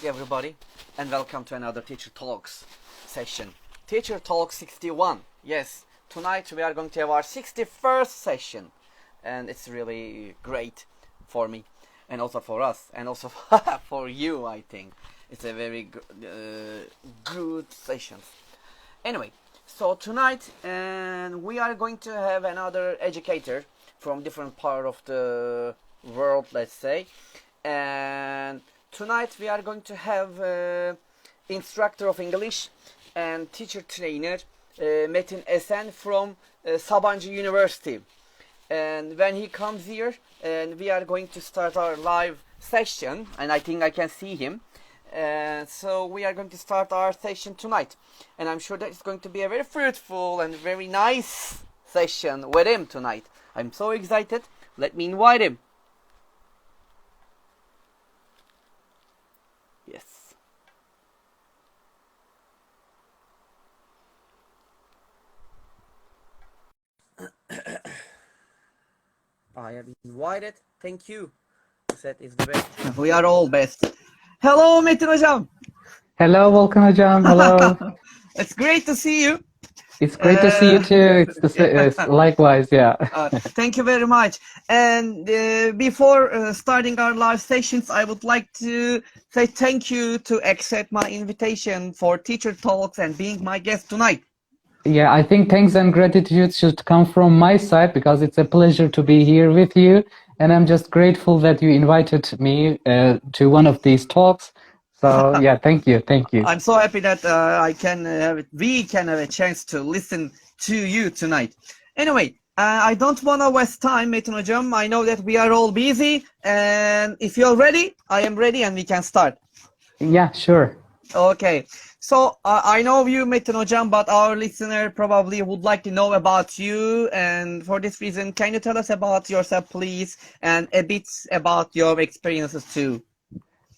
everybody, and welcome to another Teacher Talks session. Teacher Talk 61. Yes, tonight we are going to have our 61st session, and it's really great for me, and also for us, and also for you, I think. It's a very good session. Anyway, so tonight and we are going to have another educator from different part of the world, let's say, and tonight we are going to have instructor of English and teacher trainer Metin Esen from Sabancı University. And when he comes here, and we are going to start our live session, and I think I can see him. So we are going to start our session tonight, and I'm sure that it's going to be a very fruitful and very nice session with him tonight. I'm so excited. Let me invite him. Yes. I have invited. Thank you. That is the best. We are all best. Hello Metin Hocam. Hello Volkan Hocam. Hello. It's great to see you. It's great to see you too. It's likewise, yeah. Thank you very much. And before starting our live sessions, I would like to say thank you to accept my invitation for Teacher Talks and being my guest tonight. Yeah, I think thanks and gratitude should come from my side because it's a pleasure to be here with you. And I'm just grateful that you invited me to one of these talks. So yeah, thank you. I'm so happy that we can have a chance to listen to you tonight. Anyway, I don't want to waste time, Metin Hocam. I know that we are all busy, and if you're ready, I am ready, and we can start. Yeah, sure. Okay. So I know you, Metin Hocam, but our listener probably would like to know about you, and for this reason, can you tell us about yourself, please, and a bit about your experiences too?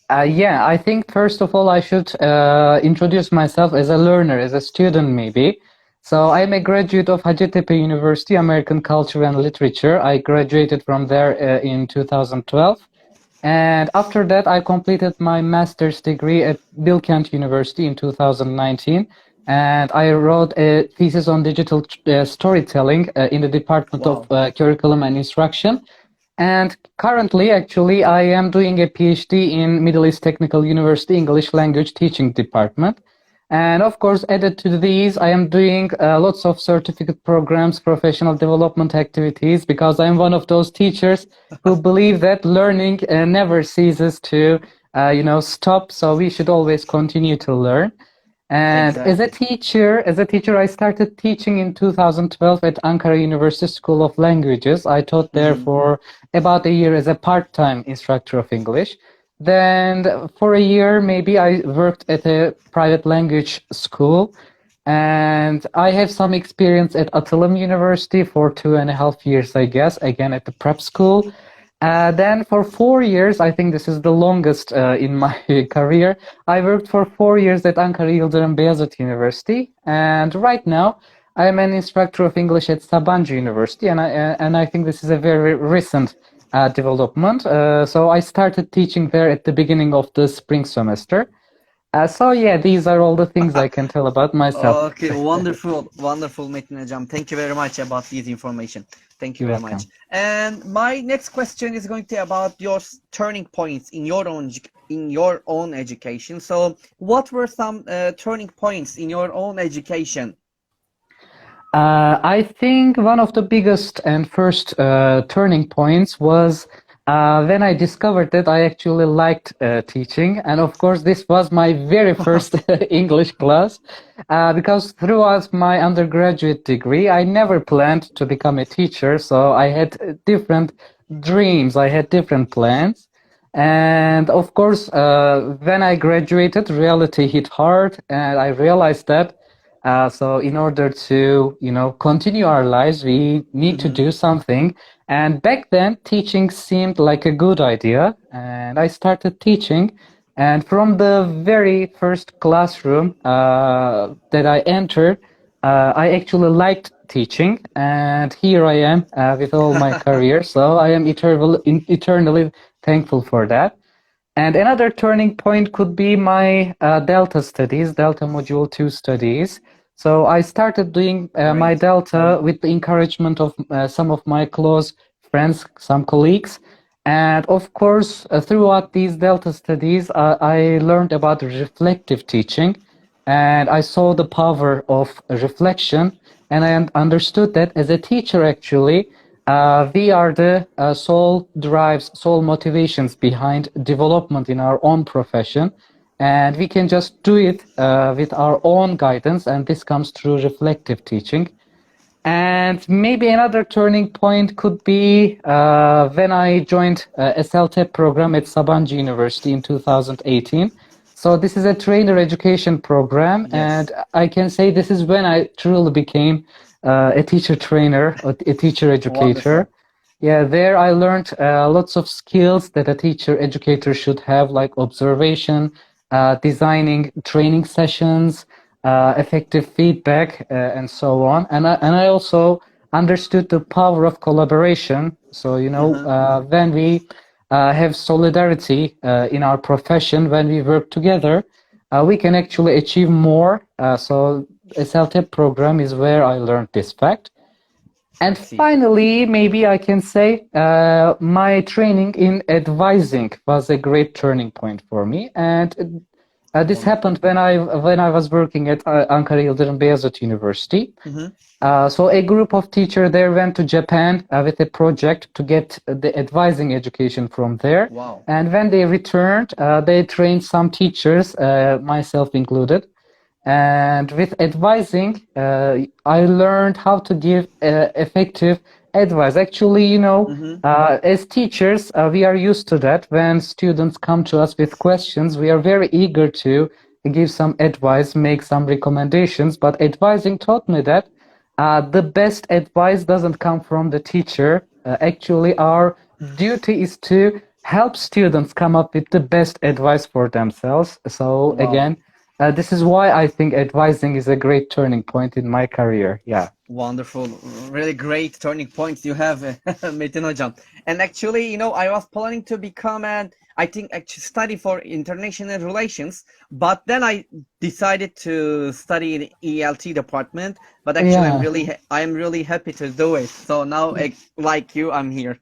Yeah, I think first of all I should introduce myself as a learner, as a student maybe. So I'm a graduate of Hacettepe University, American Culture and Literature. I graduated from there in 2012. And after that, I completed my master's degree at Bilkent University in 2019. And I wrote a thesis on digital storytelling in the Department of Curriculum and Instruction. And currently, actually, I am doing a PhD in Middle East Technical University English Language Teaching Department. And of course, added to these, I am doing lots of certificate programs, professional development activities, because I'm one of those teachers who believe that learning never ceases to, stop. So we should always continue to learn. And as a teacher, I started teaching in 2012 at Ankara University School of Languages. I taught there for about a year as a part-time instructor of English. Then for a year, maybe I worked at a private language school. And I have some experience at Atılım University for 2.5 years, I guess, again at the prep school. Then for 4 years, I think this is the longest in my career, I worked for 4 years at Ankara Yıldırım Beyazıt University. And right now, I am an instructor of English at Sabancı University, and I think this is a very recent development. So I started teaching there at the beginning of the spring semester. So yeah, these are all the things I can tell about myself. Okay, wonderful, Metin Hocam. Thank you very much about this information. Thank you very much. And my next question is going to be about your turning points in your own education. So, what were some turning points in your own education? I think one of the biggest and first turning points was when I discovered that I actually liked teaching. And of course, this was my very first English class, because throughout my undergraduate degree, I never planned to become a teacher. So I had different dreams, I had different plans. And of course, when I graduated, reality hit hard, and I realized that so in order to, continue our lives, we need to do something. And back then, teaching seemed like a good idea. And I started teaching. And from the very first classroom that I entered, I actually liked teaching. And here I am with all my career. So I am eternally thankful for that. And another turning point could be my Delta studies, Delta Module 2 studies. So I started doing my Great. Delta with the encouragement of some of my close friends, some colleagues. And of course, throughout these Delta studies, I learned about reflective teaching, and I saw the power of reflection, and I understood that as a teacher, actually, we are the sole drives, sole motivations behind development in our own profession, and we can just do it with our own guidance, and this comes through reflective teaching. And maybe another turning point could be when I joined SLTEP program at Sabancı University in 2018. So this is a trainer education program, Yes. and I can say this is when I truly became a teacher trainer, or a teacher educator. Wonderful. Yeah, there I learned lots of skills that a teacher educator should have, like observation, designing training sessions, effective feedback, and so on. And I also understood the power of collaboration. So, Uh-huh. when we have solidarity in our profession, when we work together, we can actually achieve more. So, SLTEP program is where I learned this fact. I And see. finally, maybe I can say my training in advising was a great turning point for me. And this happened Wonderful. when I was working at Ankara Yıldırım Beyazıt University. Mm-hmm. So a group of teachers there went to Japan with a project to get the advising education from there. Wow. And when they returned, they trained some teachers, myself included. And with advising, I learned how to give effective advice. Actually, Mm-hmm. as teachers, we are used to that. When students come to us with questions, we are very eager to give some advice, make some recommendations. But advising taught me that the best advice doesn't come from the teacher. Actually, our duty is to help students come up with the best advice for themselves. So Wow. again, this is why I think advising is a great turning point in my career. Yeah. Wonderful, really great turning points you have, Metin Hocam. And actually, I was planning to become I think actually study for international relations, but then I decided to study in ELT department. But actually, Yeah. I'm really happy to do it. So now, like you, I'm here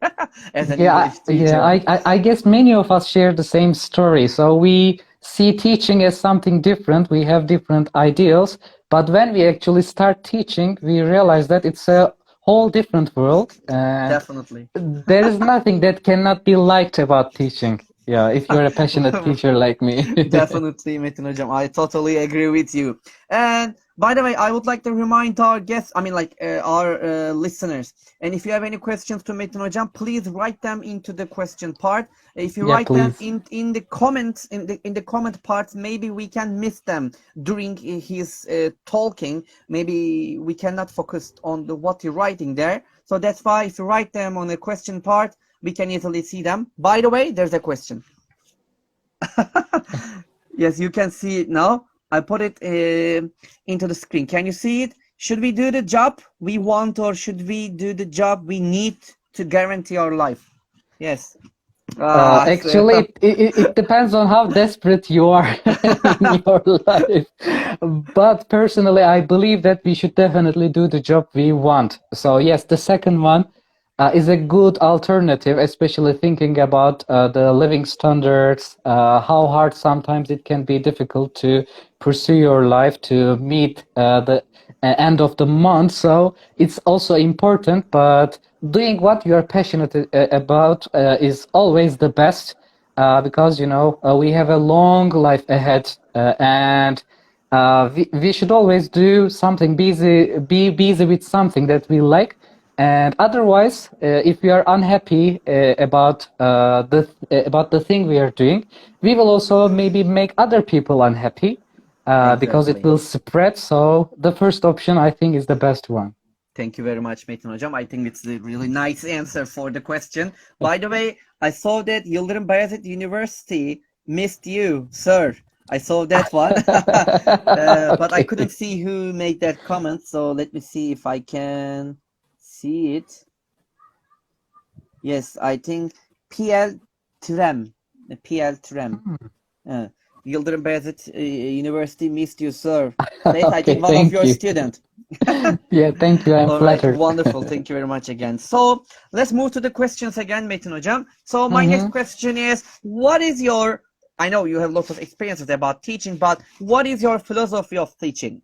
as an Yeah, English yeah. teacher. I guess many of us share the same story. So we see teaching as something different. We have different ideals, but when we actually start teaching, we realize that it's a whole different world, and Definitely. there is nothing that cannot be liked about teaching. Yeah, if you're a passionate teacher like me. Definitely, Metin Hocam. I totally agree with you. And by the way, I would like to remind our guests, our listeners, and if you have any questions to Metin Hocam, please write them into the question part. If you Yeah, write them please. in the comments, in the comment parts, maybe we can miss them during his talking. Maybe we cannot focus on what you're writing there. So that's why if you write them on the question part, we can easily see them. By the way, there's a question. Yes, you can see it now. I put it into the screen. Can you see it? Should we do the job we want, or should we do the job we need to guarantee our life? Yes. So Actually, it depends on how desperate you are in your life. But personally, I believe that we should definitely do the job we want. So yes, the second one is a good alternative, especially thinking about the living standards, how hard sometimes it can be difficult to pursue your life to meet the end of the month. So it's also important, but doing what you are passionate about is always the best because we have a long life ahead, and we should always do something busy, be busy with something that we like. And otherwise, if we are unhappy about the thing we are doing, we will also maybe make other people unhappy because it exactly. will spread. So the first option, I think, is the best one. Thank you very much, Metin Hocam. I think it's a really nice answer for the question. By the way, I saw that Yıldırım Beyazıt University missed you, sir. I saw that one. But I couldn't Okay. see who made that comment, so let me see if I can see it. Yes, I think PL Trem. PL Trem. Yıldırım Beyazıt University missed you, sir. Says, I Okay, think one of thank your you. student. Yeah, thank you. I'm All right, flattered. wonderful. Thank you very much again. So let's move to the questions again, Metin Hocam. So my next question is, what is your, I know you have lots of experiences about teaching, but what is your philosophy of teaching?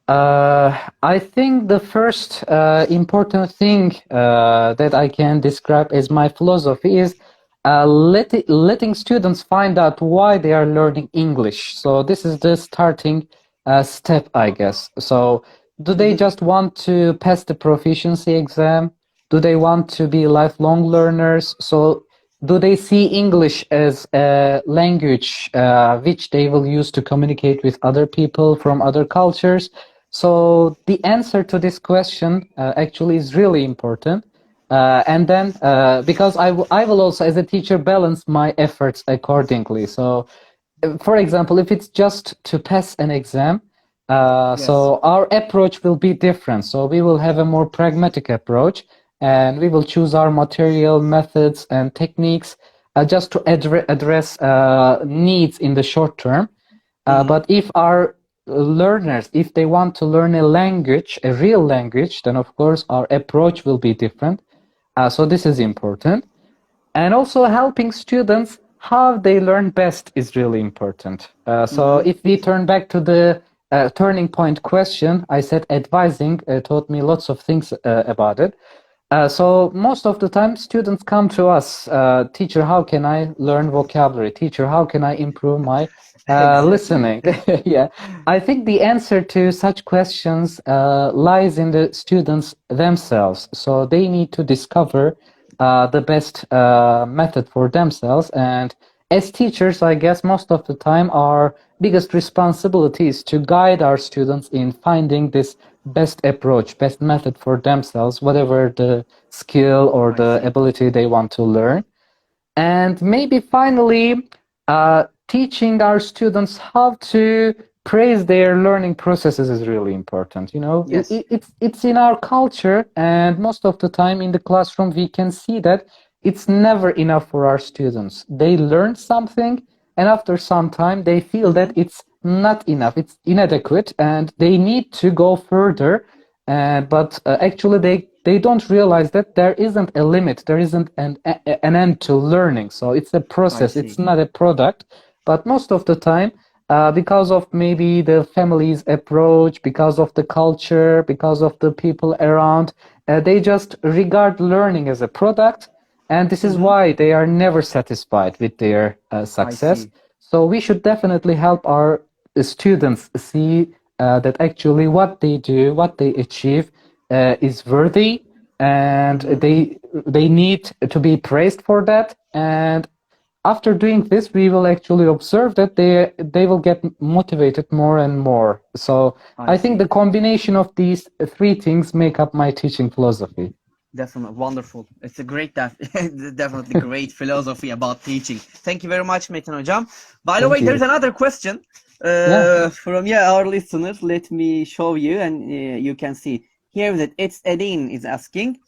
I think the first important thing that I can describe as my philosophy is letting students find out why they are learning English. So this is the starting step, I guess. So do they just want to pass the proficiency exam? Do they want to be lifelong learners? So do they see English as a language which they will use to communicate with other people from other cultures? So the answer to this question actually is really important. And then because I will also, as a teacher, balance my efforts accordingly. So, for example, if it's just to pass an exam, so our approach will be different. So we will have a more pragmatic approach, and we will choose our material, methods, and techniques just to address needs in the short term. But if our learners, if they want to learn a language, a real language, then of course our approach will be different. So this is important. And also helping students how they learn best is really important. So if we turn back to the turning point question, I said advising taught me lots of things about it. So most of the time students come to us, teacher, how can I learn vocabulary? Teacher, how can I improve my listening? Yeah, I think the answer to such questions lies in the students themselves. So they need to discover the best method for themselves. And as teachers, I guess most of the time our biggest responsibility is to guide our students in finding this best approach, best method for themselves, whatever the skill or the ability they want to learn. And maybe finally, teaching our students how to praise their learning processes is really important. You know, it's in our culture, and most of the time in the classroom, we can see that it's never enough for our students. They learn something, and after some time, they feel that it's not enough, it's inadequate, and they need to go further. But actually, they don't realize that there isn't a limit, there isn't an end to learning. So it's a process, it's not a product. But most of the time, because of maybe the family's approach, because of the culture, because of the people around, they just regard learning as a product. And this is why they are never satisfied with their success. So we should definitely help our students see that actually what they do, what they achieve is worthy, and they need to be praised for that. And after doing this, we will actually observe that they will get motivated more and more. So I think the combination of these three things make up my teaching philosophy. Definitely wonderful. It's a great, definitely great philosophy about teaching. Thank you very much, Metin Hocam. By the way, there's another question from our listeners. Let me show you, and you can see here that it's Edin is asking.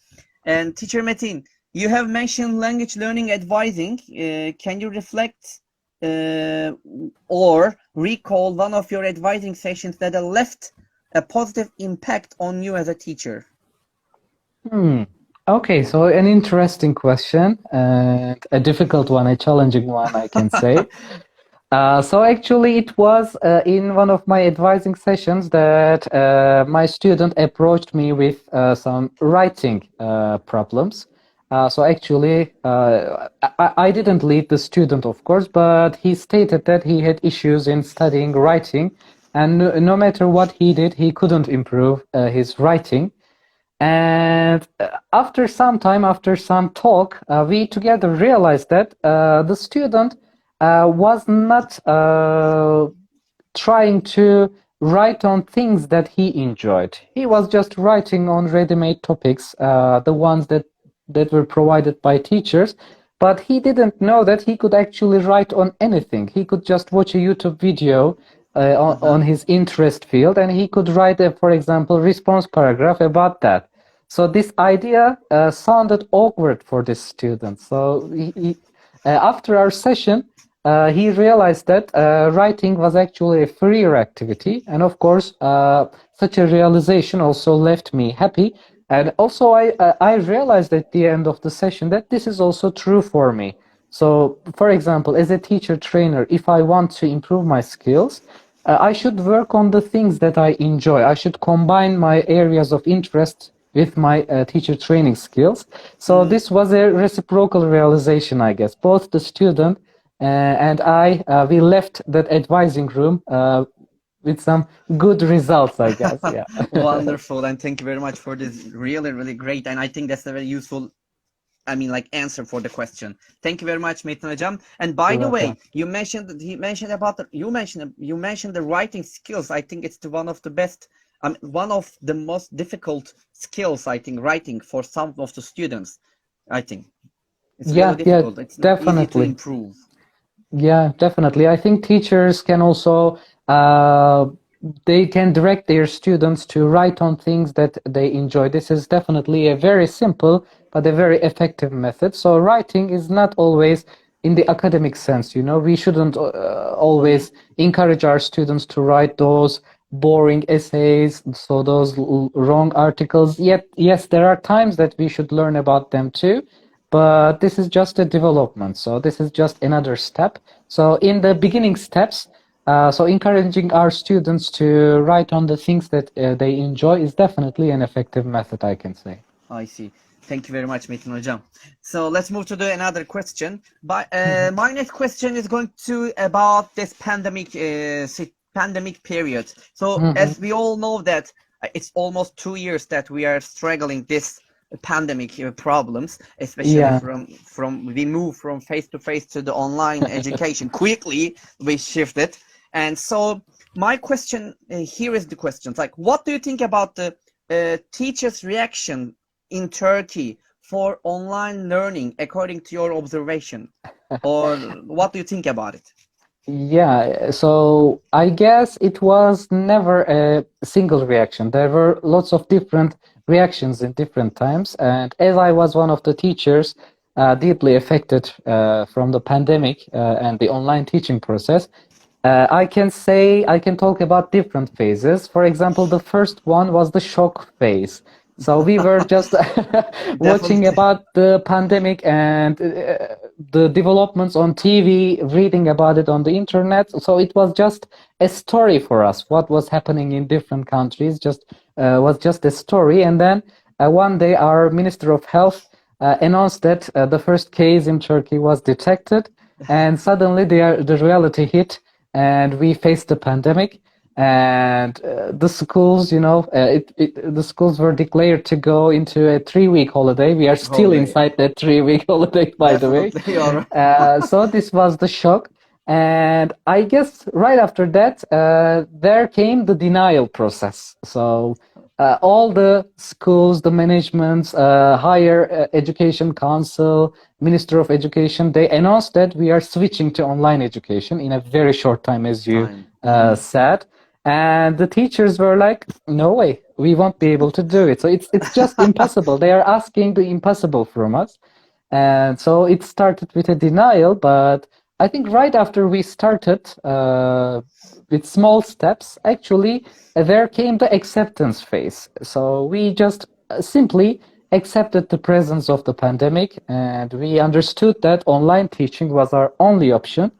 And Teacher Metin, you have mentioned language learning advising. Can you reflect or recall one of your advising sessions that left a positive impact on you as a teacher? Okay, so an interesting question and a difficult one, a challenging one, I can say. So actually, it was in one of my advising sessions that my student approached me with some writing problems. So actually, I didn't lead the student, of course, but he stated that he had issues in studying writing, and no matter what he did, he couldn't improve his writing. And after some time, after some talk, we together realized that the student was not trying to write on things that he enjoyed. He was just writing on ready-made topics, the ones that were provided by teachers, but he didn't know that he could actually write on anything. He could just watch a YouTube video on his interest field, and he could write, for example, response paragraph about that. So this idea sounded awkward for this student. So After our session, he realized that writing was actually a freer activity, and of course, such a realization also left me happy. And also, I realized at the end of the session that this is also true for me. So, for example, as a teacher trainer, if I want to improve my skills, I should work on the things that I enjoy. I should combine my areas of interest with my teacher training skills. So this was a reciprocal realization, I guess. Both the student and I, we left that advising room with some good results, I guess. Yeah. Wonderful, and thank you very much for this. Really, really great, and I think that's a very useful, I mean, like, answer for the question. Thank you very much, Metin Hocam. And by You're the way, welcome. you mentioned the writing skills. I think it's one of the best, one of the most difficult skills, I think, writing for some of the students. I think it's really Yeah, yeah, difficult. It's not easy to definitely. improve. Yeah, definitely. I think teachers can also uh, they can direct their students to write on things that they enjoy. This is definitely a very simple but a very effective method. So writing is not always in the academic sense, you know. We shouldn't always encourage our students to write those boring essays, so those wrong articles. Yet, yes, there are times that we should learn about them too. But this is just a development. So this is just another step. So in the beginning steps, so encouraging our students to write on the things that they enjoy is definitely an effective method, I can say. I see. Thank you very much, Metin Hocam. So let's move to the another question. But my next question is going to about this pandemic period. So as we all know that it's almost 2 years that we are struggling this pandemic problems, especially Yeah. from we move from face to face to the online education quickly. We shifted, and so my question here is the questions like, what do you think about the teachers' reaction in Turkey for online learning, according to your observation, or what do you think about it? Yeah, so I guess it was never a single reaction. There were lots of different reactions in different times. And as I was one of the teachers deeply affected from the pandemic and the online teaching process, I can say I can talk about different phases. For example, the first one was the shock phase. So we were just watching Definitely. about the pandemic and the developments on TV, reading about it on the internet. So it was just a story for us. What was happening in different countries just was just a story. And then one day, our Minister of Health announced that the first case in Turkey was detected, and suddenly the reality hit, and we faced the pandemic. And the schools, you know, the schools were declared to go into a 3-week holiday. We are still Holiday. inside that 3-week holiday, by the way. Definitely, you're right. So this was the shock. And I guess right after that, there came the denial process. So all the schools, the managements, higher education council, Minister of Education, they announced that we are switching to online education in a very short time, as you Time. said. And the teachers were like, "No way, we won't be able to do it." So it's just impossible. They are asking the impossible from us. And so it started with a denial, but I think right after we started with small steps, actually, there came the acceptance phase. So we just simply accepted the presence of the pandemic, and we understood that online teaching was our only option.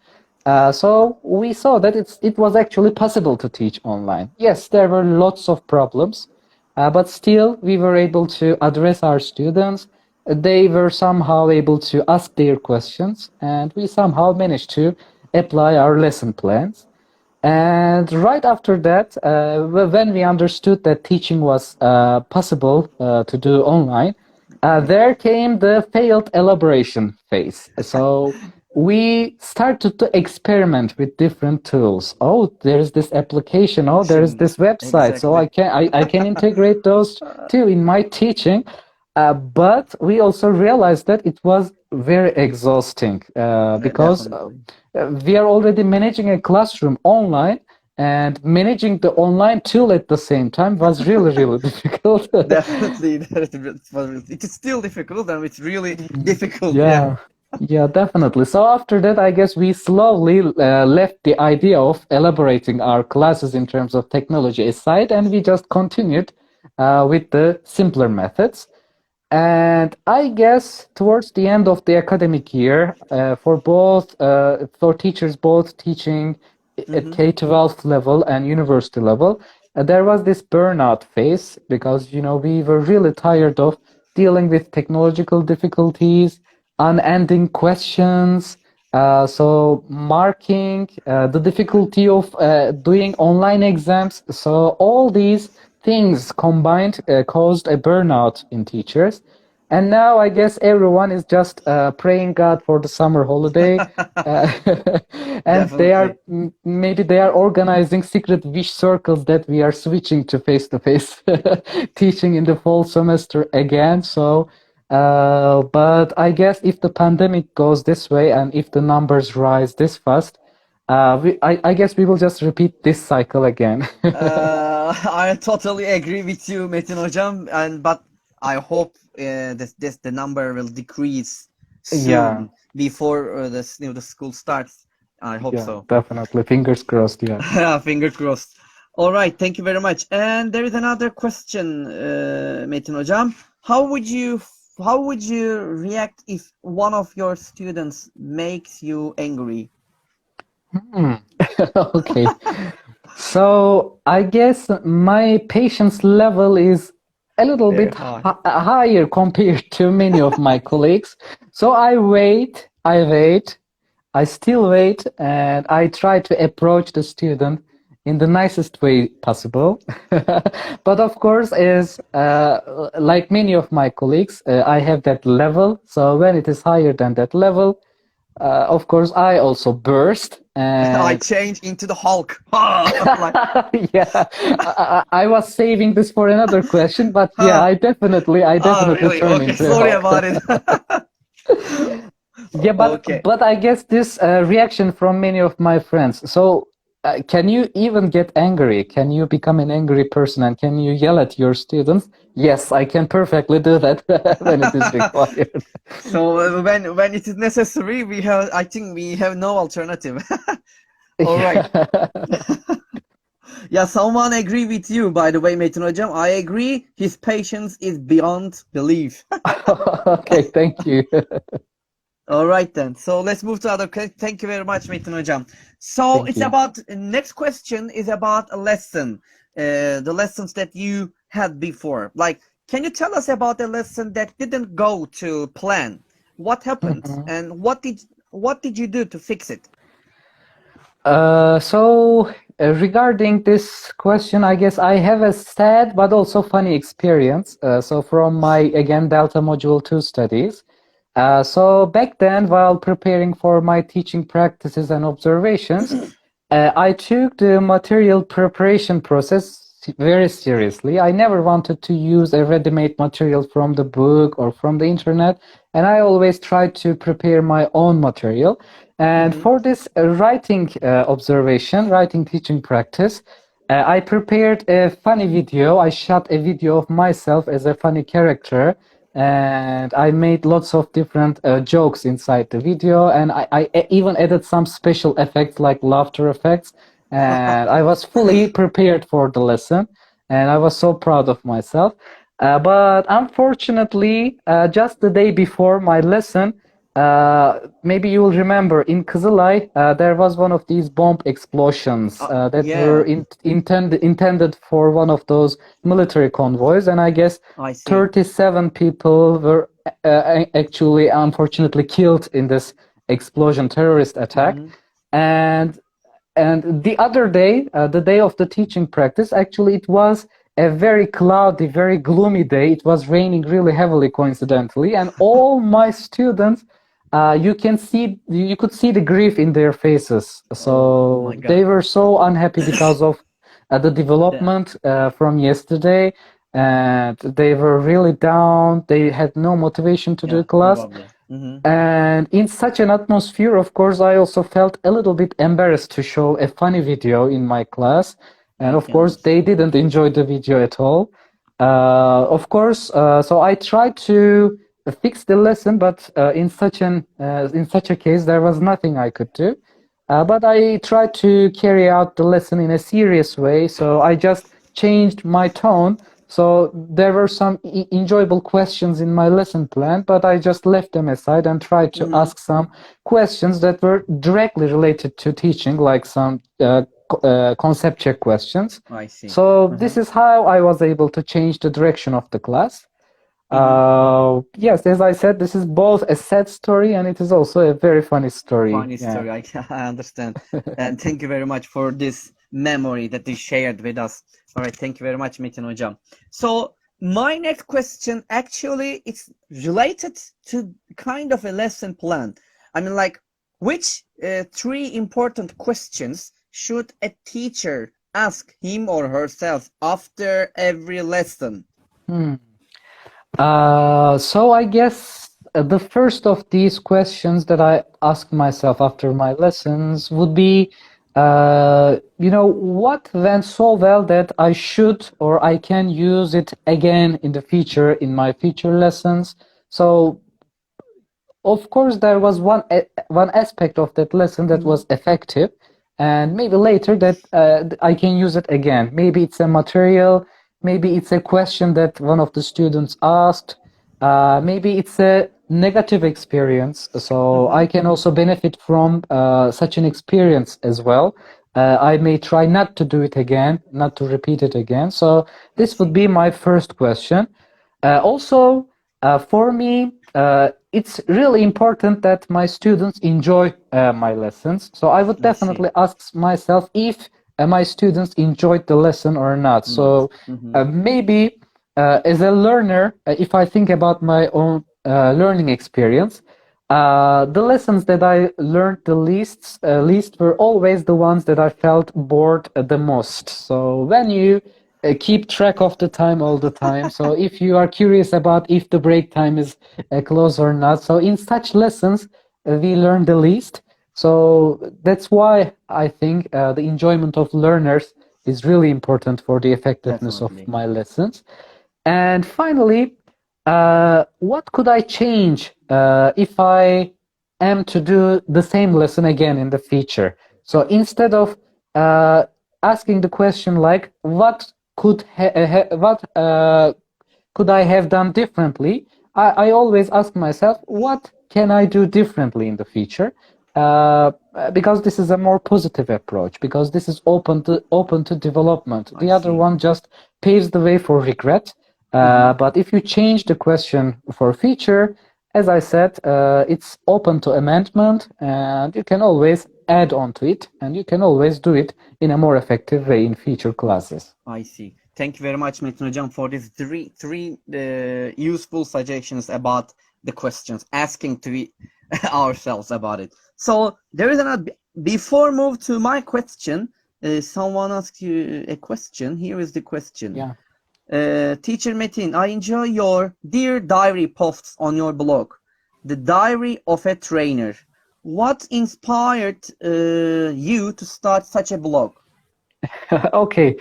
So we saw that it was actually possible to teach online. Yes, there were lots of problems, but still we were able to address our students. They were somehow able to ask their questions, and we somehow managed to apply our lesson plans. And right after that, when we understood that teaching was possible to do online, there came the failed elaboration phase. So we started to experiment with different tools. Oh, there's this application. Oh, there's this website. So Exactly. I can integrate those too in my teaching. But we also realized that it was very exhausting because Definitely. we are already managing a classroom online, and managing the online tool at the same time was really, really difficult. Definitely. It is still difficult, and it's really difficult. Yeah. Yeah. Yeah, definitely. So after that, I guess we slowly left the idea of elaborating our classes in terms of technology aside, and we just continued with the simpler methods. And I guess towards the end of the academic year, for teachers both teaching at Mm-hmm. K-12 level and university level, there was this burnout phase because, you know, we were really tired of dealing with technological difficulties, unending questions, so marking, the difficulty of doing online exams. So all these things combined caused a burnout in teachers. And now I guess everyone is just praying God for the summer holiday. Uh, and they are Definitely. maybe they are organizing secret wish circles that we are switching to face-to-face teaching in the fall semester again. So, but I guess if the pandemic goes this way and if the numbers rise this fast, I guess we will just repeat this cycle again. I totally agree with you, Metin Hocam, and but I hope this the number will decrease Yeah, soon before the school starts. I hope yeah, so. definitely. Fingers crossed. Yeah. Finger crossed. All right, thank you very much. And there is another question, Metin Hocam. How would you react if one of your students makes you angry? Hmm. Okay. So I guess my patience level is a little Very bit high. higher compared to many of my colleagues. So I wait, I still wait, and I try to approach the student in the nicest way possible. But of course, as like many of my colleagues, I have that level. So when it is higher than that level, of course, I also burst I and change into the Hulk. Like, yeah, I was saving this for another question, but yeah, huh. I Oh, definitely really? turn Okay, into a sorry Hulk. about it. Yeah, Okay. but I guess this reaction from many of my friends. So, can you even get angry? Can you become an angry person and can you yell at your students? Yes, I can perfectly do that when it is required. So when it is necessary, I think we have no alternative. All right. Yeah. Yeah, someone agree with you, by the way, Metin Hocam. I agree. His patience is beyond belief. Okay, thank you. All right then. So let's move to other. Thank you very much, Metin Hocam. So Thank it's you. about next question is about a lesson, the lessons that you had before. Like, can you tell us about a lesson that didn't go to plan? What happened, Mhm. and what did you do to fix it? Regarding this question, I guess I have a sad but also funny experience. So from my, again, Delta Module 2 studies. So back then, while preparing for my teaching practices and observations, I took the material preparation process very seriously. I never wanted to use a ready-made material from the book or from the internet, and I always tried to prepare my own material. And Hmm. for this writing teaching practice, I prepared a funny video. I shot a video of myself as a funny character, and I made lots of different jokes inside the video, and I even added some special effects like laughter effects. And I was fully prepared for the lesson, and I was so proud of myself. But unfortunately, just the day before my lesson, maybe you will remember in Kızılay, there was one of these bomb explosions that were Yeah, intended for one of those military convoys, and I guess I see. 37 people were actually, unfortunately, killed in this explosion terrorist attack. Hmm. And the other day, the day of the teaching practice, actually, it was a very cloudy, very gloomy day. It was raining really heavily, coincidentally, and all my students, you could see the grief in their faces. Oh my So God. they were so unhappy because of the Yeah, development from yesterday, and they were really down. They had no motivation to do yeah, class. probably. Hmm. And in such an atmosphere, of course, I also felt a little bit embarrassed to show a funny video in my class. And I of can course, they understand. didn't enjoy the video at all. Of course, so I tried to fix the lesson, but in such a case, there was nothing I could do. But I tried to carry out the lesson in a serious way, so I just changed my tone. So there were some enjoyable questions in my lesson plan, but I just left them aside and tried to Mm-hmm. ask some questions that were directly related to teaching, like some concept check questions. I see. So Uh-huh. this is how I was able to change the direction of the class. Mm-hmm. Yes, as I said, this is both a sad story and it is also a very funny story. Funny Yeah. story. I understand. And thank you very much for this memory that you shared with us. All right. Thank you very much, Metin Hocam. So my next question, actually, it's related to kind of a lesson plan. I mean, like, which three important questions should a teacher ask him or herself after every lesson? Hmm. So I guess the first of these questions that I ask myself after my lessons would be, what went so well that I should or I can use it again in the future in my future lessons. So of course, there was one aspect of that lesson that Mm-hmm. was effective, and maybe later that I can use it again. Maybe it's a material, maybe it's a question that one of the students asked, maybe it's a negative experience. So Mm-hmm. I can also benefit from such an experience as well. I may try not to do it again, not to repeat it again. So I this would see. be my first question. Also, for me, it's really important that my students enjoy my lessons. So I would I see. definitely ask myself if my students enjoyed the lesson or not. Mm-hmm. So Mm-hmm. maybe as a learner, if I think about my own learning experience, the lessons that I learned the least were always the ones that I felt bored the most. So when you keep track of the time all the time, so if you are curious about if the break time is close or not, so in such lessons we learn the least. So that's why I think the enjoyment of learners is really important for the effectiveness of Definitely. my lessons. And finally, what could I change if I am to do the same lesson again in the future? So instead of uh, asking the question like, what could I have done differently? I always ask myself, what can I do differently in the future? Uh, because this is a more positive approach, because this is open to development. I The other see. one just paves the way for regret. Mm-hmm. But if you change the question for future, as I said, it's open to amendment, and you can always add on to it, and you can always do it in a more effective way in future classes. I see. Thank you very much, Metin Hocam, for these three useful suggestions about the questions, asking to ourselves about it. So there is another. Before move to my question, someone asked you a question. Here is the question. Yeah. Teacher Metin, I enjoy your Dear Diary posts on your blog, The Diary of a Trainer. What inspired you to start such a blog? Okay.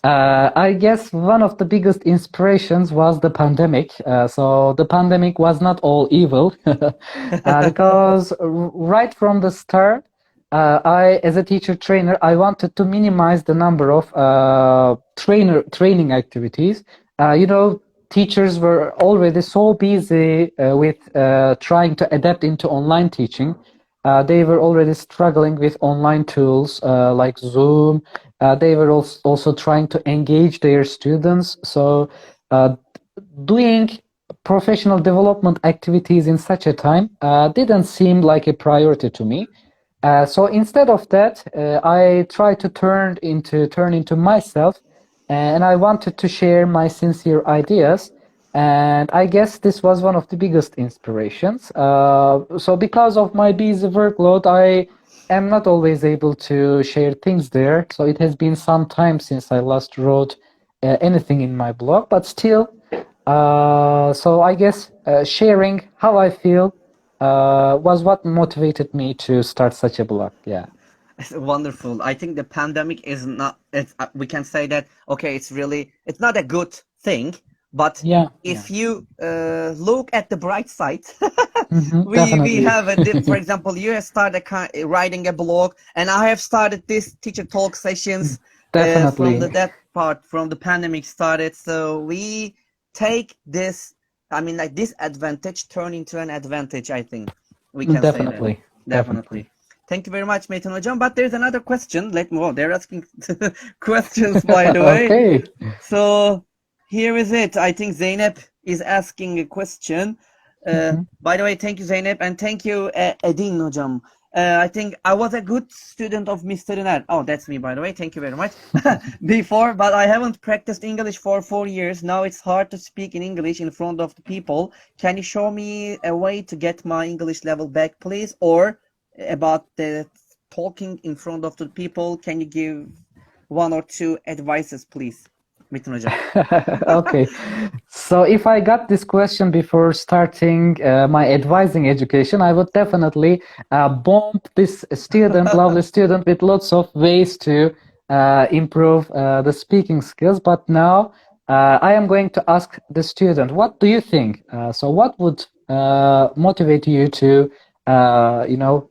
I guess one of the biggest inspirations was the pandemic. So the pandemic was not all evil, because right from the start, as a teacher trainer, I wanted to minimize the number of training activities. Teachers were already so busy with trying to adapt into online teaching. They were already struggling with online tools like Zoom. They were also trying to engage their students. So, doing professional development activities in such a time didn't seem like a priority to me. So instead of that, I tried to turn into myself, and I wanted to share my sincere ideas. And I guess this was one of the biggest inspirations. So because of my busy workload, I am not always able to share things there. So it has been some time since I last wrote anything in my blog, but still, so I guess sharing how I feel was what motivated me to start such a blog. Yeah. It's wonderful. I think the pandemic is not, it's, we can say that, okay, it's not a good thing, But Yeah, if you look at the bright side, we definitely. have for example, you have started writing a blog, and I have started this teacher talk sessions from Definitely. that part from the pandemic started. So we take this, I mean, like this advantage turn into an advantage. I think we can say that. Definitely. Definitely. Definitely. Thank you very much, Metin Hocam. But there's another question. Let me. Oh, they're asking questions, by the way. Okay. So here is it. I think Zeynep is asking a question. Mhm. By the way, thank you, Zeynep, and thank you, Edin Hocam. I think I was a good student of Mr. Iner. Oh, that's me, by the way. Thank you very much. Before, but I haven't practiced English for 4 years. Now it's hard to speak in English in front of the people. Can you show me a way to get my English level back, please? Or about the talking in front of the people, can you give one or two advices, please, Metin Hocam? Okay. So if I got this question before starting my advising education, I would definitely bomb this student, lovely student, with lots of ways to improve the speaking skills. But now I am going to ask the student, what do you think? So what would motivate you to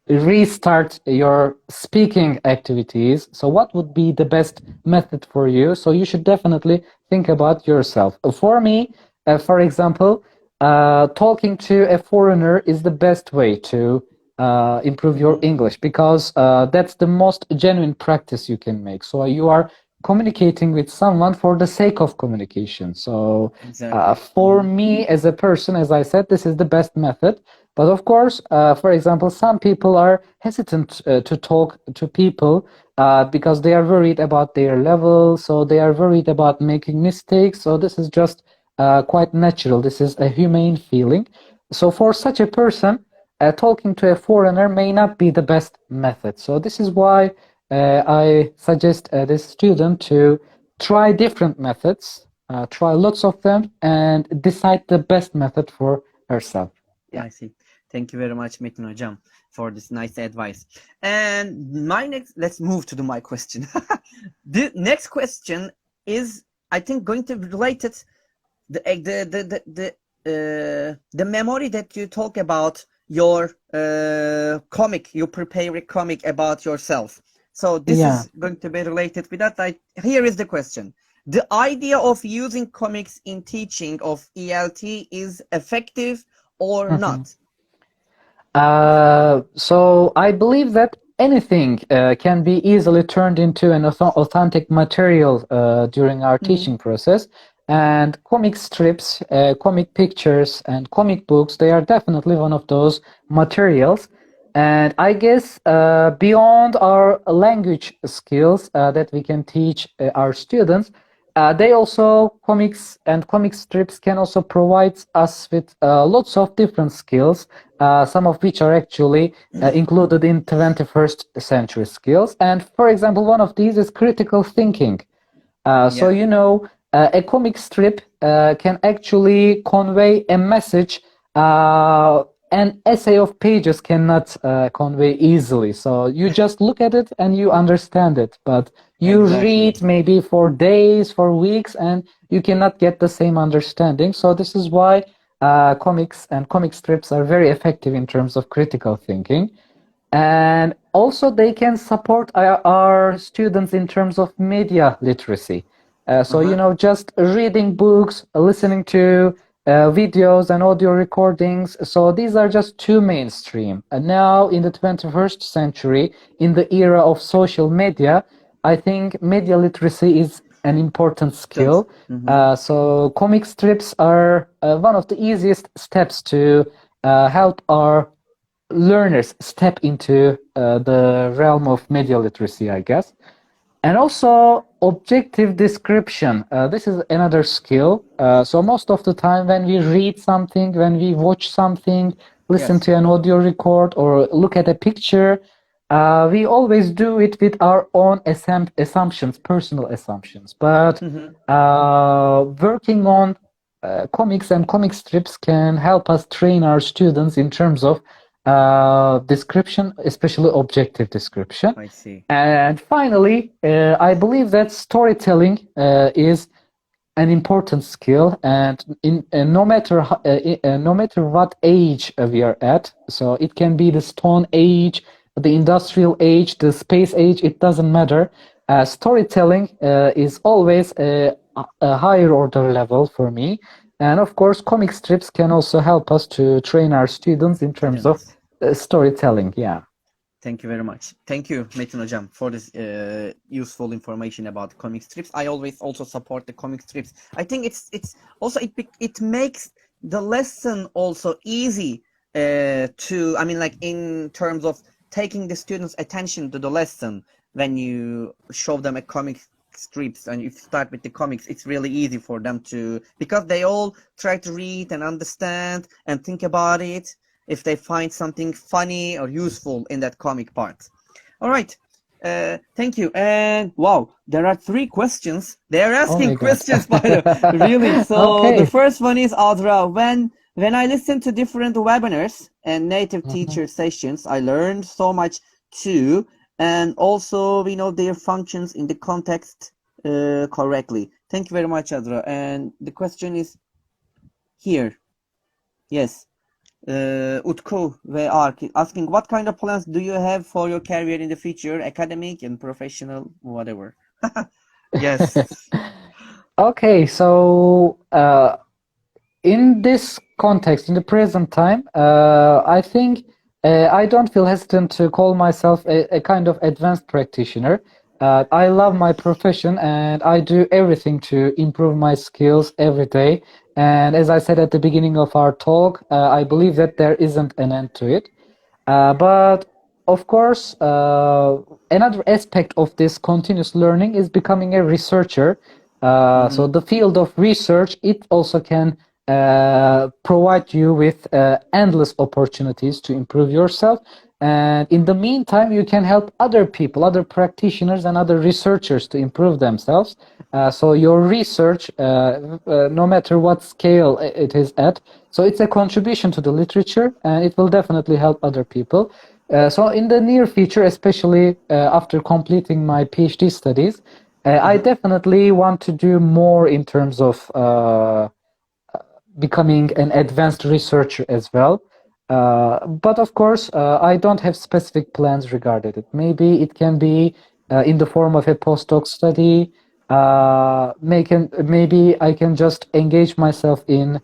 restart your speaking activities? So what would be the best method for you? So you should definitely think about yourself. For me, for example, talking to a foreigner is the best way to improve your Mhm. English, because that's the most genuine practice you can make. So you are communicating with someone for the sake of communication. So Exactly. for me as a person, as I said, this is the best method. But of course, for example, some people are hesitant to talk to people because they are worried about their level, so they are worried about making mistakes. So this is just quite natural. This is a humane feeling. So for such a person, talking to a foreigner may not be the best method. So this is why I suggest this student to try different methods, try lots of them, and decide the best method for herself. Yeah. I see. Thank you very much, Metin Hocam, for this nice advice. And let's move to my question. The next question is, I think, going to be related the memory that you talk about your comic, you prepare a comic about yourself. So this Yeah. is going to be related with that. Here is the question. The idea of using comics in teaching of ELT is effective or Mhm. not? So I believe that anything can be easily turned into an authentic material during our Mhm. teaching process. And comic strips, comic pictures, and comic books, they are definitely one of those materials. And I guess beyond our language skills that we can teach our students, they also, comics and comic strips can also provide us with lots of different skills, some of which are actually included in 21st century skills. And for example, one of these is critical thinking. So, Yeah. a comic strip can actually convey a message an essay of pages cannot convey easily. So you just look at it and you understand it, but you Exactly. read maybe for days, for weeks, and you cannot get the same understanding. So this is why comics and comic strips are very effective in terms of critical thinking. And also, they can support our students in terms of media literacy. So, Uh-huh. just reading books, listening to videos and audio recordings. So, these are just too mainstream. And now, in the 21st century, in the era of social media, I think media literacy is an important skill. Mm-hmm. So, comic strips are one of the easiest steps to help our learners step into the realm of media literacy, I guess. And also objective description. This is another skill. So most of the time when we read something, when we watch something, listen Yes. to an audio record or look at a picture, we always do it with our own assumptions, personal assumptions. But Mm-hmm. working on comics and comic strips can help us train our students in terms of description, especially objective description. I see. And finally, I believe that storytelling is an important skill, and no matter no matter what age we are at, so it can be the Stone Age, the Industrial Age, the Space Age, it doesn't matter. Storytelling is always a higher order level for me, and of course, comic strips can also help us to train our students in terms of Yes. storytelling. Yeah. Thank you very much. Thank you, Metin Hocam, for this useful information about comic strips. I always also support the comic strips. I think it's also it makes the lesson also easy to, I mean, like in terms of taking the students' attention to the lesson. When you show them a comic strips and you start with the comics, it's really easy for them to, because they all try to read and understand and think about it if they find something funny or useful in that comic part. All right. Thank you. And wow, there are 3 questions. They're Oh my asking God. questions, by the really. So the Okay. first one is Adra. When I listen to different webinars and native Mhm. teacher sessions, I learned so much too. And also we know their functions in the context correctly. Thank you very much, Adra. And the question is here. Yes. Utku ve Ark asking, what kind of plans do you have for your career in the future, academic and professional, whatever? Yes. Okay, so in this context, in the present time, I think I don't feel hesitant to call myself a kind of advanced practitioner. I love my profession and I do everything to improve my skills every day. And as I said at the beginning of our talk, I believe that there isn't an end to it. But of course, another aspect of this continuous learning is becoming a researcher. So Hmm. the field of research, it also can provide you with endless opportunities to improve yourself. And in the meantime, you can help other people, other practitioners, and other researchers to improve themselves. So your research, no matter what scale it is at, so it's a contribution to the literature, and it will definitely help other people. So in the near future, especially after completing my PhD studies, I Hmm. definitely want to do more in terms of becoming an advanced researcher as well. But of course, I don't have specific plans regarding it. Maybe it can be in the form of a postdoc study. Maybe I can just engage myself in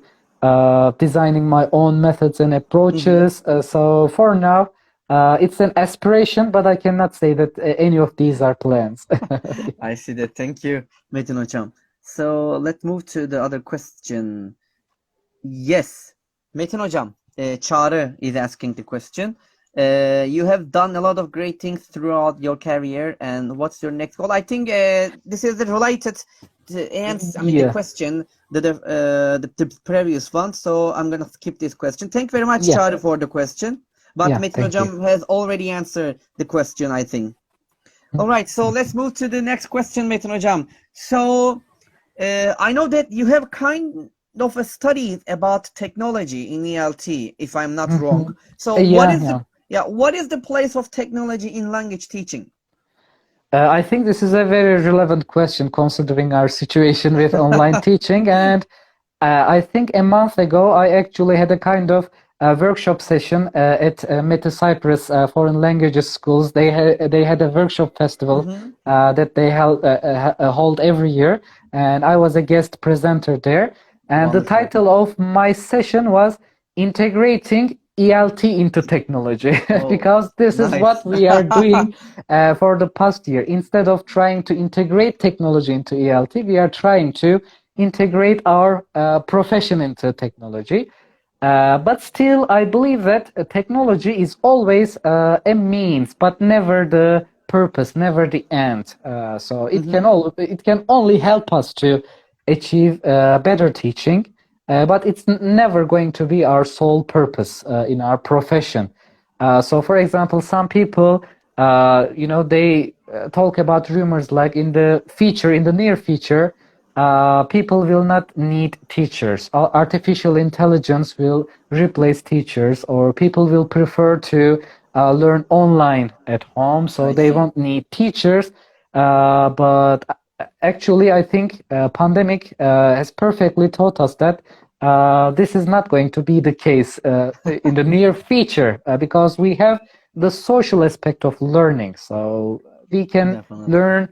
designing my own methods and Hmm. approaches. So for now, it's an aspiration, but I cannot say that any of these are plans. I see that. Thank you, Metin Hocam. So let's move to the other question. Yes, Metin Hocam, Çağrı is asking the question. You have done a lot of great things throughout your career, and what's your next goal? I think this is related to answer, I mean, the Yeah, question, the previous one. So I'm gonna skip this question. Thank you very much, yeah, Çağrı, for the question. But yeah. Metin Thank you. Hocam has already answered the question, I think. All right, so let's move to the next question, Metin Hocam. So I know that you have kind of a study about technology in ELT, if I'm not wrong. Mhm. So what Yeah, is yeah. what is the place of technology in language teaching? I think this is a very relevant question considering our situation with online teaching. And I think a month ago, I actually had a kind of workshop session at Meta Cyprus Foreign Languages Schools. They had a workshop festival Mm-hmm. that they hold every year, and I was a guest presenter there. And the Wonderful. title of my session was Integrating ELT into Technology, Oh, because this is nice. what we are doing for the past year. Instead of trying to integrate technology into ELT, we are trying to integrate our profession into technology. But still, I believe that technology is always a means, but never the purpose, never the end. So Mm-hmm. it can only help us to achieve better teaching, but it's never going to be our sole purpose in our profession. So, for example, some people, they talk about rumors like in the near future, people will not need teachers. Artificial intelligence will replace teachers, or people will prefer to learn online at home, so I they see. won't need teachers. But Actually, I think pandemic has perfectly taught us that this is not going to be the case in the near future because we have the social aspect of learning. So we can Definitely. learn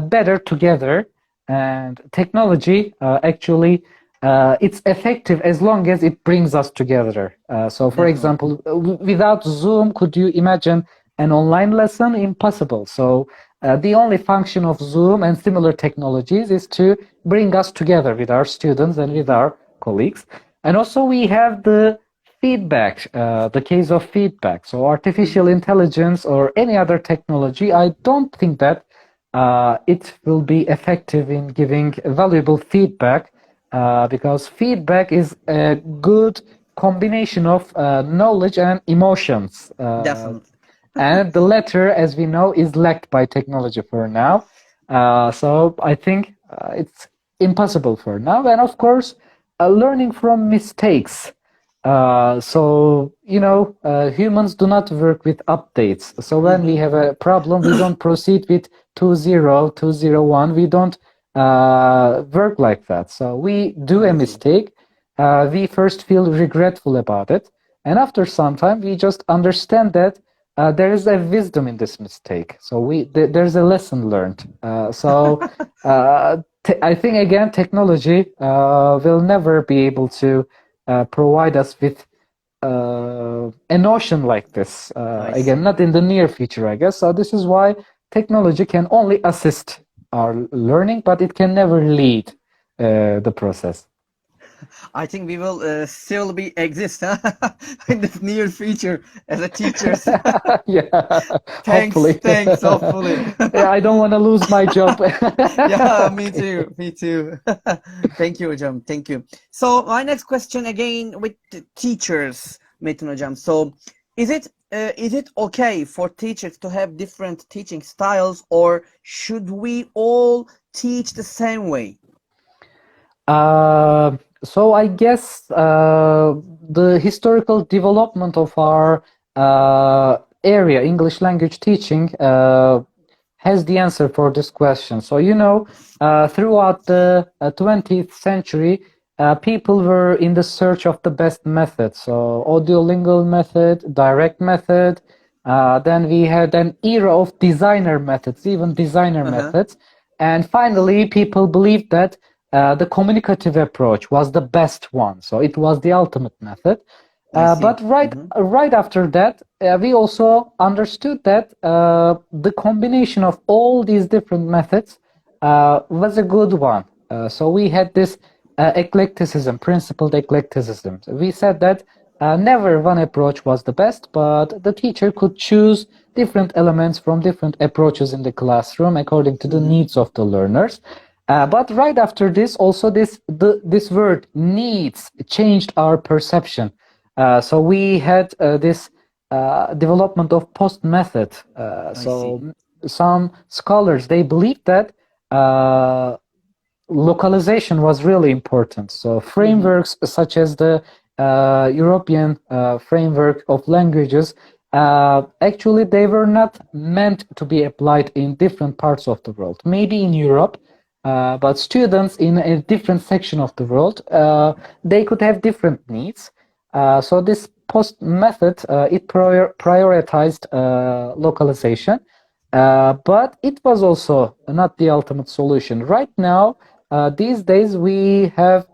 better together, and technology actually it's effective as long as it brings us together. So, for Definitely. example, without Zoom, could you imagine an online lesson? Impossible. So, the only function of Zoom and similar technologies is to bring us together with our students and with our colleagues. And also, we have the feedback, the case of feedback. So, artificial intelligence or any other technology, I don't think that it will be effective in giving valuable feedback because feedback is a good combination of knowledge and emotions. Definitely. And the latter, as we know, is lacked by technology for now. So I think it's impossible for now. And of course, learning from mistakes. So, humans do not work with updates. So when we have a problem, we don't proceed with 2.0, 2.01. We don't work like that. So we do a I see. mistake. We first feel regretful about it. And after some time, we just understand that there is a wisdom in this mistake. So there's a lesson learned. I think again, technology will never be able to provide us with a notion like this. I Again, see. not in the near future, I guess. So this is why technology can only assist our learning, but it can never lead the process. I think we will still be exist huh? in the near future as a teachers. Yeah, Thanks, hopefully. thanks, hopefully. Yeah, I don't want to lose my job. Yeah, me Okay. too, me too. Thank you, Hocam. Thank you. So my next question again with the teachers, Metin Hocam. So is it okay for teachers to have different teaching styles, or should we all teach the same way? So I guess the historical development of our area, English language teaching, has the answer for this question. So, throughout the 20th century, people were in the search of the best method. So, audiolingual method, direct method. Then we had an era of designer methods, even designer Uh-huh. methods. And finally, people believed that the communicative approach was the best one. So it was the ultimate method. I see. But right after that, we also understood that the combination of all these different methods was a good one. So we had this eclecticism, principled eclecticism. So we said that never one approach was the best, but the teacher could choose different elements from different approaches in the classroom according to the needs of the learners. But right after this, also this word needs changed our perception. So we had this development of post method. I see. So some scholars they believed that localization was really important. So Mm-hmm. frameworks such as the European framework of languages, actually they were not meant to be applied in different parts of the world. Maybe in Europe, but students in a different section of the world, they could have different needs. So this post method, it prioritized localization, but it was also not the ultimate solution. Right now, these days we have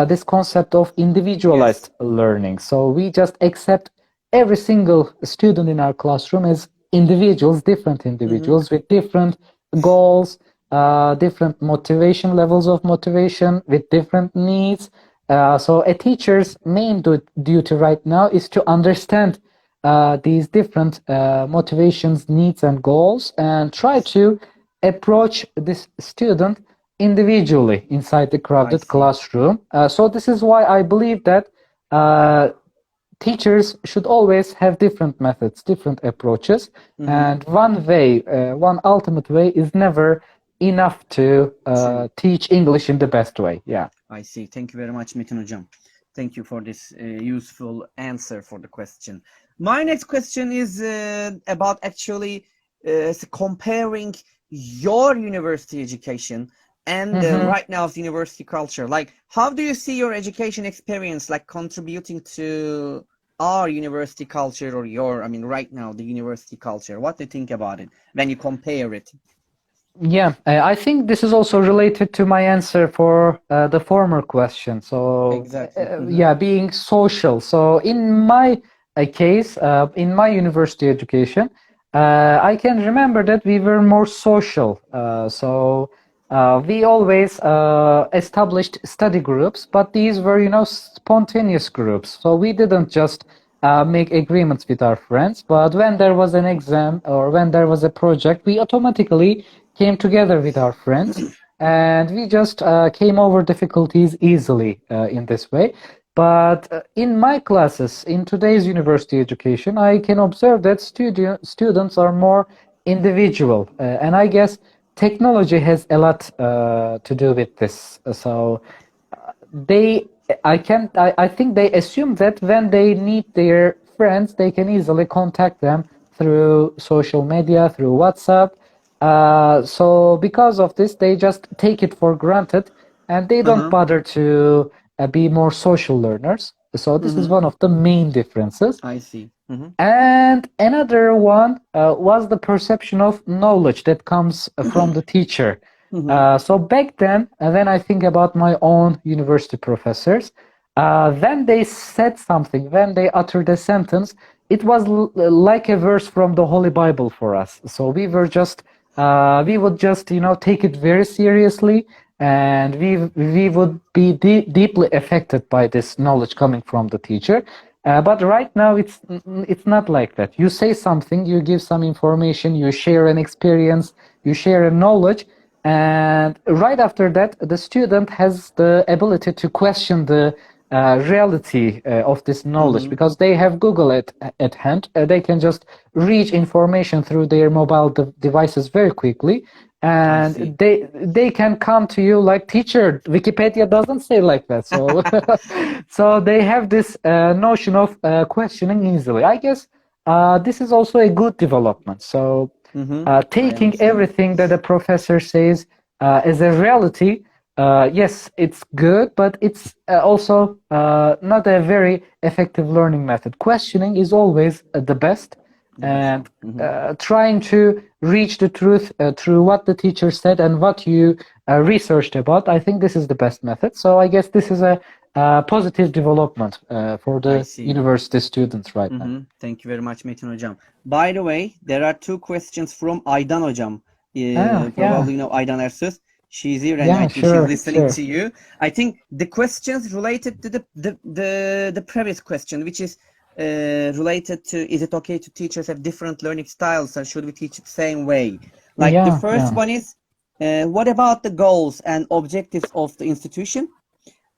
this concept of Yes. individualized learning. So we just accept every single student in our classroom as individuals, different Mm-hmm. individuals with different goals, different motivation levels of motivation, with different needs. So a teacher's main duty right now is to understand these different motivations, needs, and goals, and try to approach this student individually inside the I crowded see. classroom. So this is why I believe that uh, teachers should always have different methods, different approaches, Mm-hmm. and one way, one ultimate way, is never enough to True. teach English in the best way. Yeah. I see. Thank you very much, Metin Hocam. Thank you for this useful answer for the question. My next question is about actually comparing your university education and right now's university culture? Like, how do you see your education experience like contributing to our university culture or right now, the university culture? What do you think about it when you compare it? Yeah, I think this is also related to my answer for the former question. So, Exactly. yeah, being social. So, in my case, in my university education, I can remember that we were more social. We always established study groups, but these were, spontaneous groups. So, we didn't just make agreements with our friends, but when there was an exam or when there was a project, we automatically came together with our friends and we just came over difficulties easily in this way. But in my classes, in today's university education, I can observe that students are more individual. And I guess technology has a lot to do with this. They, I think they assume that when they need their friends, they can easily contact them through social media, through WhatsApp. So because of this, they just take it for granted and they don't bother to be more social learners. So this is one of the main differences. I see. And another one was the perception of knowledge that comes from the teacher. So back then, when I think about my own university professors, when they said something, when they uttered a sentence, it was like a verse from the Holy Bible for us. So we would just, take it very seriously, and we would be deeply affected by this knowledge coming from the teacher. But right now, it's not like that. You say something, you give some information, you share an experience, you share a knowledge, and right after that, the student has the ability to question the reality of this knowledge because they have Google at hand. They can just reach information through their mobile devices very quickly, and they can come to you like, teacher, Wikipedia doesn't say like that. So so they have this notion of questioning easily. I guess this is also a good development. So taking everything that a professor says as a reality, yes, it's good, but it's also not a very effective learning method. Questioning is always the best, and trying to reach the truth through what the teacher said and what you researched about. I think this is the best method. So I guess this is a positive development for the university students right now. Thank you very much, Metin Hocam. By the way, there are two questions from Aydan Hocam. Probably you know Aydan Ersöz. She's here and I think she's listening to you. I think the questions related to the previous question, which is related to, is it okay to teachers have different learning styles, or should we teach it the same way? Like the first one is, what about the goals and objectives of the institution?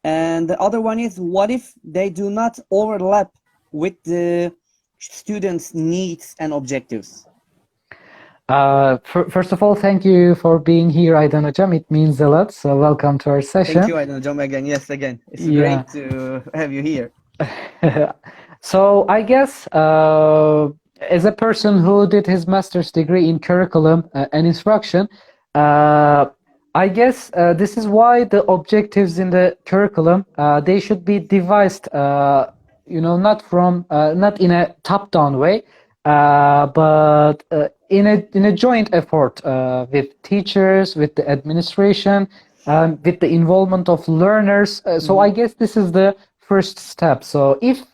And the other one is, what if they do not overlap with the students' needs and objectives? First of all, thank you for being here, Aydan Hocam. It means a lot. So welcome to our session. Thank you, Aydan Hocam, again. Yes, again. It's great to have you here. So I guess as a person who did his master's degree in curriculum and instruction, I guess this is why the objectives in the curriculum, they should be devised, not in a top-down way, but in a joint effort with teachers, with the administration, with the involvement of learners. So I guess this is the first step. So if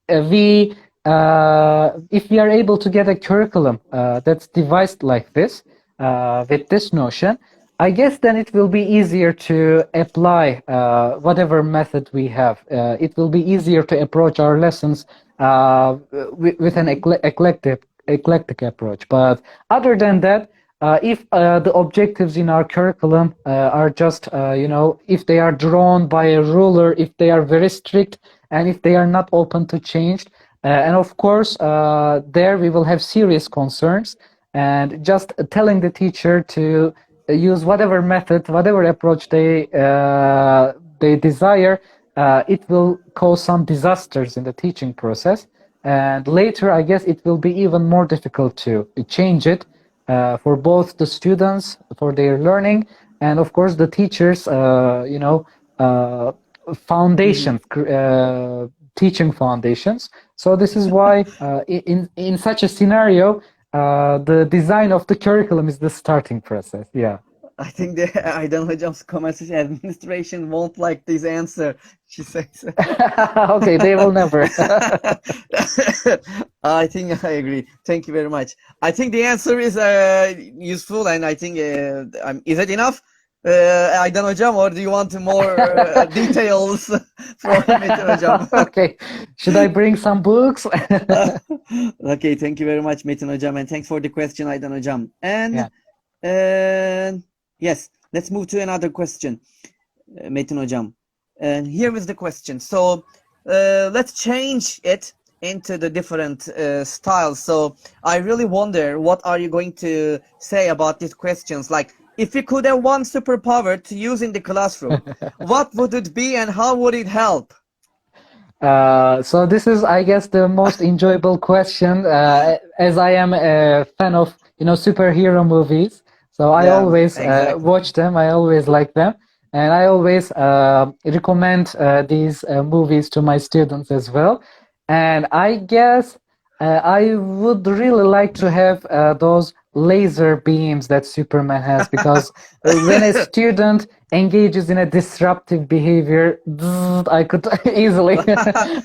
we are able to get a curriculum that's devised like this, with this notion, I guess then it will be easier to apply whatever method we have. It will be easier to approach our lessons with an eclectic approach. But other than that, if the objectives in our curriculum are just, if they are drawn by a ruler, if they are very strict, and if they are not open to change, and of course, there we will have serious concerns. And just telling the teacher to use whatever method, whatever approach they desire, it will cause some disasters in the teaching process. And later, I guess it will be even more difficult to change it for both the students for their learning and of course the teachers, foundations, teaching foundations. So this is why in such a scenario, the design of the curriculum is the starting process. Yeah. I think the Aydan Hocam's commercial administration won't like this answer. She says. Okay, they will never. I think I agree. Thank you very much. I think the answer is useful, and I think is it enough, Aydan Hocam, or do you want more details from Metin Hocam? Okay, should I bring some books? Okay, thank you very much, Metin Hocam, and thanks for the question, Aydan Hocam. And yes, let's move to another question, Metin Hocam. And here is the question. So let's change it into the different styles. So I really wonder, what are you going to say about these questions? Like, if you could have one superpower to use in the classroom, what would it be and how would it help? So this is, I guess, the most enjoyable question, as I am a fan of, superhero movies. So I always watch them. I always like them. And I always recommend these movies to my students as well. And I guess I would really like to have those laser beams that Superman has, because when a student engages in a disruptive behavior, I could easily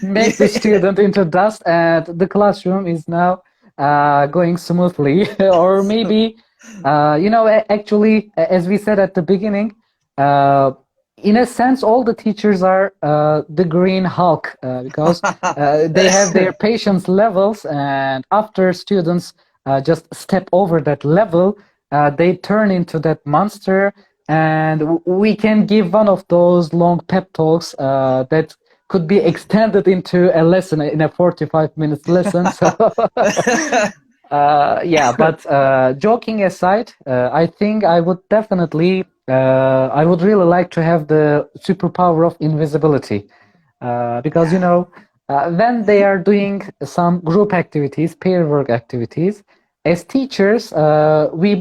make the student into dust, and the classroom is now going smoothly. Or maybe, actually, as we said at the beginning, in a sense, all the teachers are the Green Hulk, because they have their patience levels, and after students just step over that level, they turn into that monster, and we can give one of those long pep talks that could be extended into a lesson, in a 45 minutes lesson. So but joking aside, I think I would definitely, I would really like to have the superpower of invisibility, because when they are doing some group activities, pair work activities, as teachers, we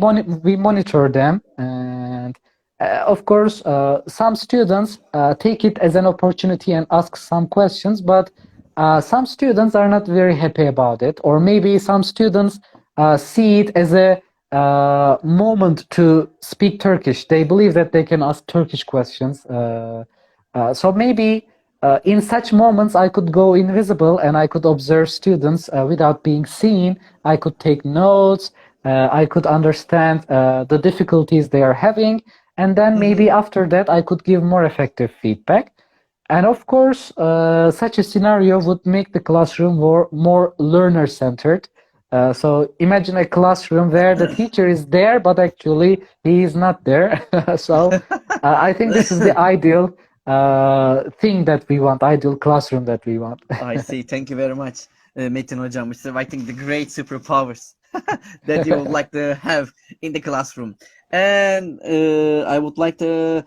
monitor them, and of course, some students take it as an opportunity and ask some questions, but some students are not very happy about it, or maybe some students see it as a moment to speak Turkish. They believe that they can ask Turkish questions. So maybe in such moments, I could go invisible and I could observe students without being seen. I could take notes. I could understand the difficulties they are having. And then maybe after that, I could give more effective feedback. And of course, such a scenario would make the classroom more learner-centered. So imagine a classroom where the teacher is there, but actually he is not there. So I think this is the ideal thing that we want, ideal classroom that we want. I see. Thank you very much, Metin Hocam. It's, I think, the great superpowers that you would like to have in the classroom. And I would like to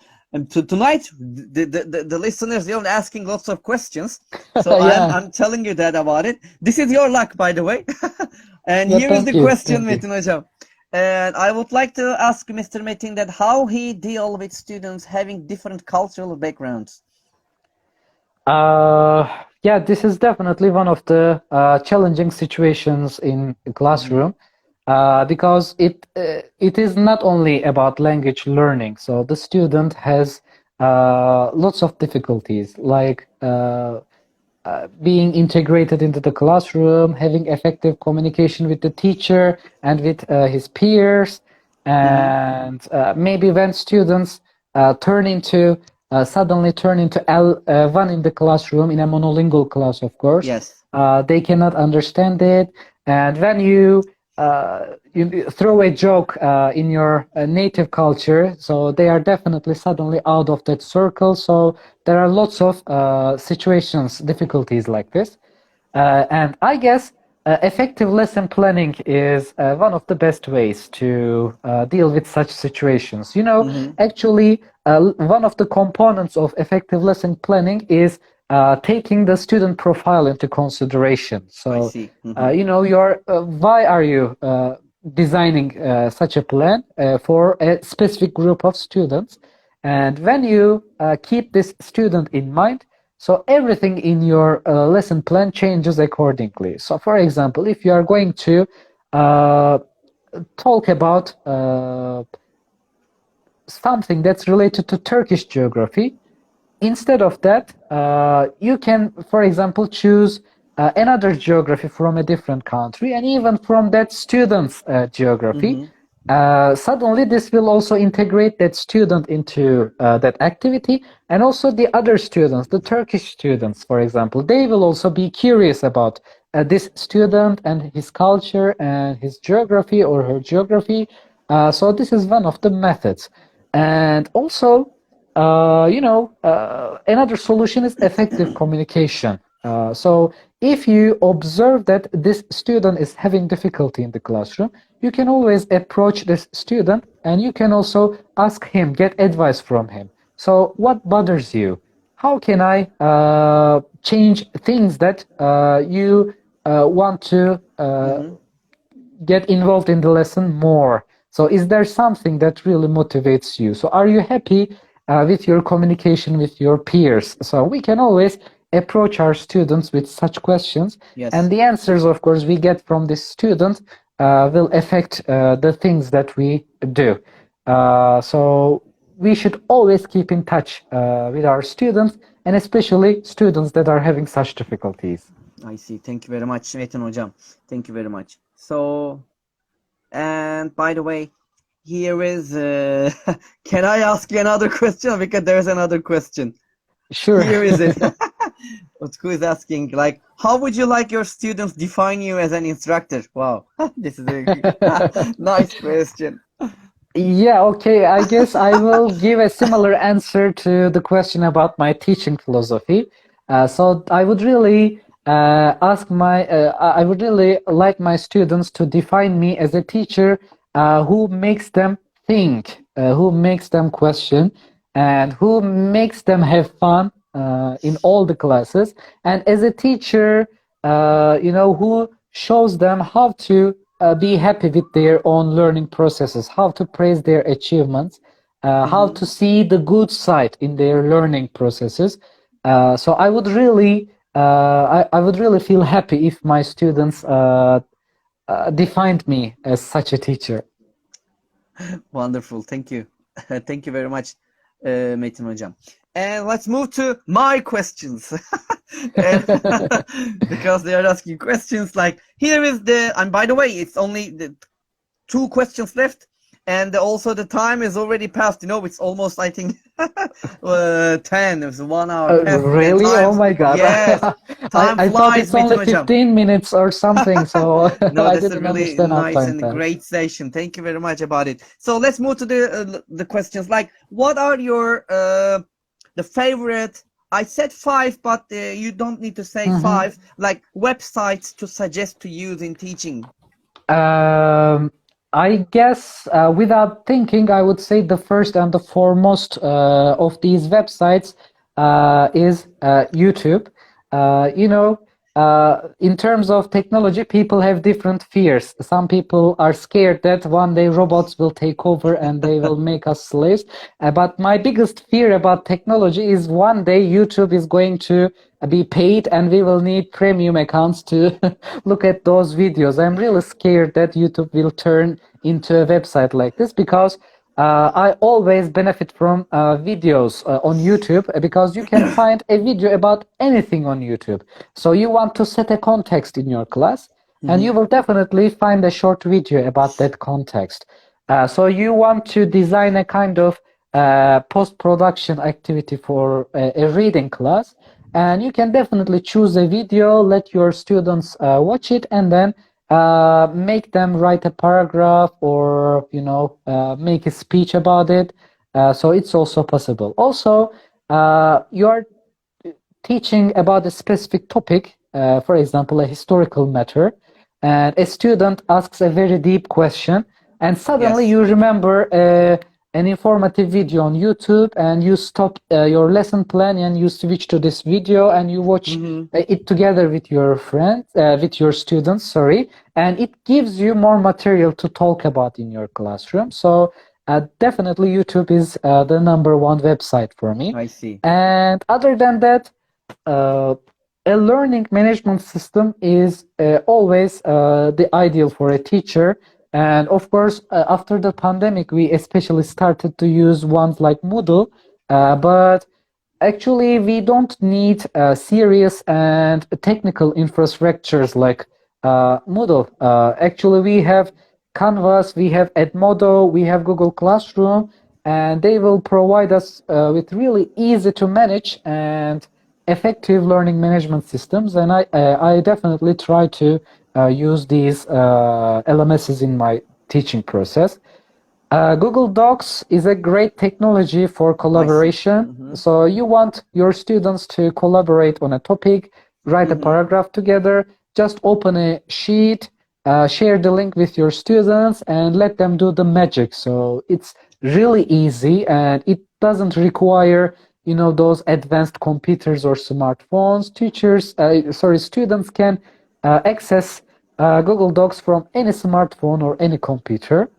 tonight the listeners, they're asking lots of questions, so I'm telling you that about it. This is your luck, by the way. And here is the question, Metin Hocam. And I would like to ask Mr. Metin that how he deal with students having different cultural backgrounds. This is definitely one of the challenging situations in the classroom. Because it is not only about language learning. So the student has lots of difficulties, like being integrated into the classroom, having effective communication with the teacher and with his peers, and maybe when students suddenly turn into L1 in the classroom, in a monolingual class, of course. Yes. They cannot understand it, and when you throw a joke in your native culture, so they are definitely suddenly out of that circle. So there are lots of situations, difficulties like this. And I guess effective lesson planning is one of the best ways to deal with such situations. Actually, one of the components of effective lesson planning is taking the student profile into consideration. So, why are you designing such a plan for a specific group of students. And when you keep this student in mind, so everything in your lesson plan changes accordingly. So, for example, if you are going to talk about something that's related to Turkish geography, instead of that, you can, for example, choose another geography from a different country, and even from that student's geography. Suddenly, this will also integrate that student into that activity, and also the other students, the Turkish students, for example, they will also be curious about this student and his culture and his geography or her geography. So this is one of the methods. And also, another solution is effective communication. So if you observe that this student is having difficulty in the classroom, you can always approach this student and you can also ask him, get advice from him. So what bothers you? How can I change things that you want to get involved in the lesson more? So is there something that really motivates you? So are you happy with your communication with your peers? So we can always approach our students with such questions. Yes. And the answers, of course, we get from this student will affect the things that we do. So we should always keep in touch with our students, and especially students that are having such difficulties. I see. Thank you very much, Metin Hocam. Thank you very much. So, and by the way, here is, can I ask you another question? Because there's another question. Sure. Here is it. Utku is asking, like, how would you like your students define you as an instructor? Wow, this is a nice question. Yeah, okay. I guess I will give a similar answer to the question about my teaching philosophy. So I would really I would really like my students to define me as a teacher who makes them think, who makes them question, and who makes them have fun in all the classes. And as a teacher, who shows them how to be happy with their own learning processes, how to praise their achievements, how to see the good side in their learning processes. So I would really, I would really feel happy if my students defined me as such a teacher. Wonderful. Thank you. Thank you very much, Metin Hocam. And let's move to my questions. Because they are asking questions like, here is the, and by the way, it's only the 2 questions left. And also the time is already past, it's almost, I think, 10, it's 1 hour past. Really? Oh my God. Yes, time I thought flies, it's only 15 minutes or something, so no, I that's a didn't really understand how nice time and passed. great session. Thank you very much about it. So let's move to the questions. Like, what are your the favorite? I said 5, but you don't need to say 5. Like websites to suggest to use in teaching. I guess without thinking, I would say the first and the foremost of these websites is YouTube. In terms of technology, people have different fears. Some people are scared that one day robots will take over and they will make us slaves. But my biggest fear about technology is one day YouTube is going to be paid and we will need premium accounts to look at those videos. I'm really scared that YouTube will turn into a website like this, because I always benefit from videos on YouTube, because you can find a video about anything on YouTube. So you want to set a context in your class, and you will definitely find a short video about that context. So you want to design a kind of post-production activity for a reading class, and you can definitely choose a video, let your students watch it, and then make them write a paragraph or make a speech about it. So it's also possible. Also, you're teaching about a specific topic, for example, a historical matter, and a student asks a very deep question, and suddenly Yes. you remember an informative video on YouTube, and you stop your lesson plan and you switch to this video and you watch it together with your friends, with your students, sorry, and it gives you more material to talk about in your classroom. So definitely YouTube is the number one website for me. I see. And other than that, uh, a learning management system is always the ideal for a teacher. And of course, after the pandemic, we especially started to use ones like Moodle, but actually, we don't need serious and technical infrastructures like Moodle. Actually, we have Canvas, we have Edmodo, we have Google Classroom, and they will provide us with really easy to manage and effective learning management systems. And I definitely try to use these LMSs in my teaching process. Google Docs is a great technology for collaboration. So you want your students to collaborate on a topic, write a paragraph together, just open a sheet, share the link with your students, and let them do the magic. So it's really easy, and it doesn't require, those advanced computers or smartphones. Students can access Google Docs from any smartphone or any computer.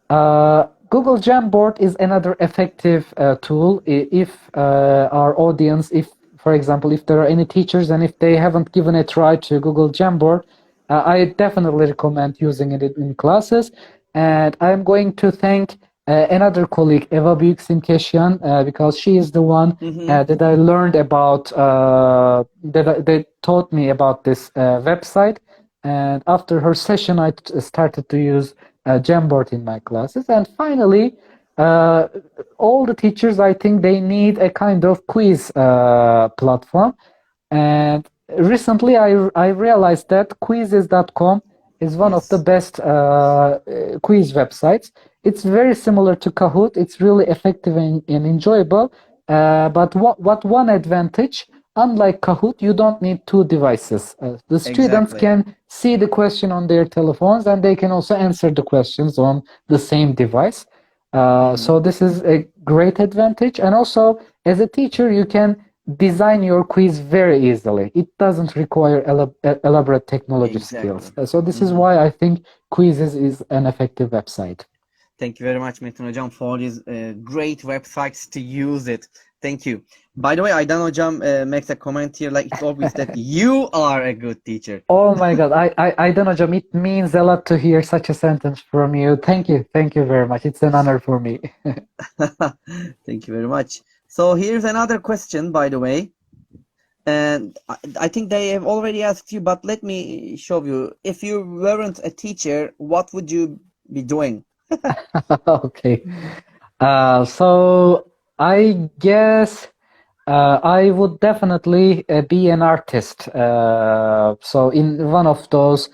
Google Jamboard is another effective tool if our audience, for example, if there are any teachers and if they haven't given a try to Google Jamboard, I definitely recommend using it in classes. And I'm going to thank another colleague, Eva Büyüksimkeşyan, because she is the one that I learned about, that taught me about this website. And after her session, I started to use Jamboard in my classes. And finally, all the teachers, I think they need a kind of quiz platform. And recently, I realized that quizzes.com is one of the best quiz websites. It's very similar to Kahoot. It's really effective and enjoyable. But what one advantage, unlike Kahoot, you don't need two devices. The students can see the question on their telephones, and they can also answer the questions on the same device. So this is a great advantage. And also, as a teacher, you can design your quiz very easily. It doesn't require elaborate technology skills. So this is why I think Quizzes is an effective website. Thank you very much, Metin Hocam, for these great websites to use it. Thank you. By the way, Aydan Hocam makes a comment here, like it's obvious that you are a good teacher. Oh my God, Aydan Hocam, it means a lot to hear such a sentence from you. Thank you very much. It's an honor for me. Thank you very much. So here's another question, by the way. And I think they have already asked you, but let me show you. If you weren't a teacher, what would you be doing? Okay. So I guess I would definitely be an artist. So in one of those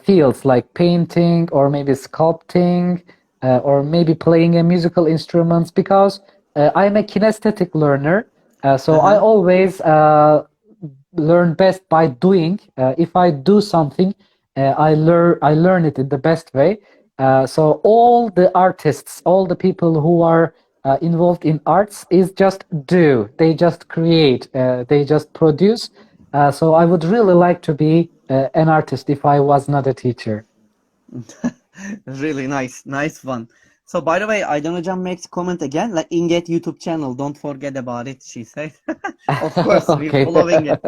fields like painting or maybe sculpting or maybe playing a musical instruments, because I'm a kinesthetic learner. So I always learn best by doing. If I do something, I learn it in the best way. So all the artists, all the people who are involved in arts is just do. They just create. They just produce. So I would really like to be an artist if I was not a teacher. Really nice one. So by the way, Aydan Hocam makes comment again, like Inget YouTube channel. Don't forget about it, she said. Of course, we're following it.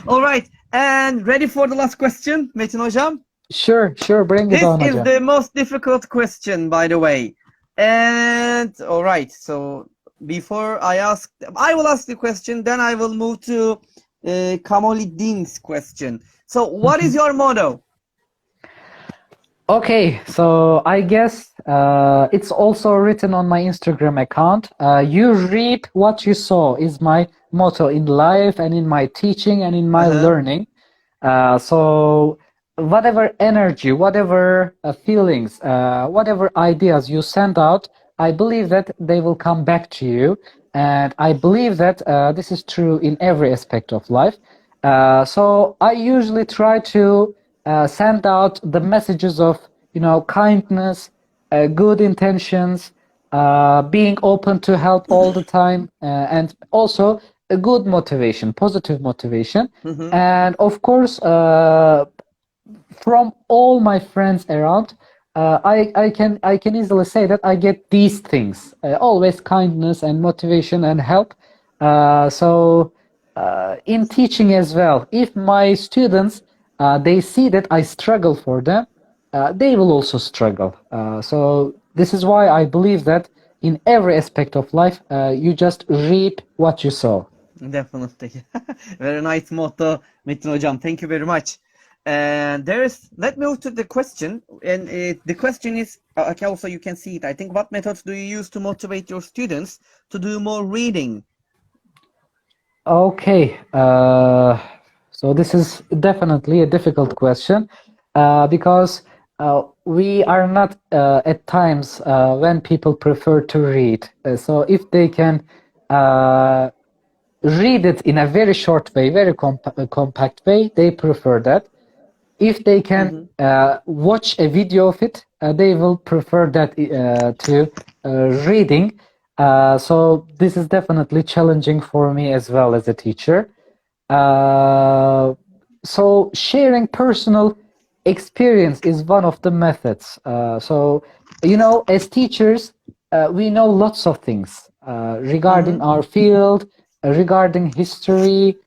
All right, and ready for the last question, Metin Hocam? Sure, bring it on, This is the most difficult question, by the way. And all right, so before I will ask the question, then I will move to Kamoliddin's question. So what is your motto? Okay, so I guess it's also written on my Instagram account. You reap what you sow is my motto in life and in my teaching and in my learning. So whatever energy, whatever feelings, whatever ideas you send out, I believe that they will come back to you. And I believe that this is true in every aspect of life. So I usually try to send out the messages of, kindness, good intentions, being open to help all the time, and also a good motivation, positive motivation. Mm-hmm. And of course, from all my friends around, I can easily say that I get these things, always kindness and motivation and help. In teaching as well, if my students they see that I struggle for them, they will also struggle. So this is why I believe that in every aspect of life, you just reap what you sow. Definitely. Very nice motto, Metin Hocam. Thank you very much. And let's move to the question. And the question is, okay, also you can see it. I think, what methods do you use to motivate your students to do more reading? Okay, so this is definitely a difficult question because we are not at times when people prefer to read. So if they can read it in a very short way, very compact way, they prefer that. If they can Mm-hmm. watch a video of it, they will prefer that to reading. So this is definitely challenging for me as well as a teacher. So sharing personal experience is one of the methods. As teachers, we know lots of things regarding Mm-hmm. our field, regarding history,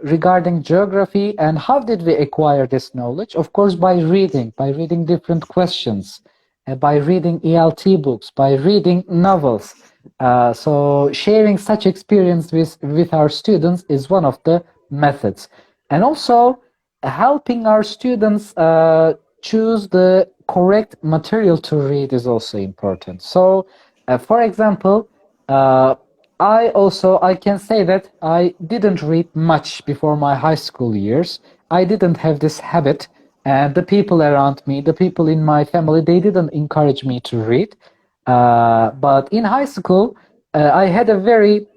regarding geography, and how did we acquire this knowledge? Of course, by reading different questions, by reading ELT books, by reading novels. So sharing such experience with our students is one of the methods. And also helping our students choose the correct material to read is also important. So, for example, uh, I can say that I didn't read much before my high school years. I didn't have this habit, and the people around me, the people in my family, they didn't encourage me to read. But in high school, I had a very,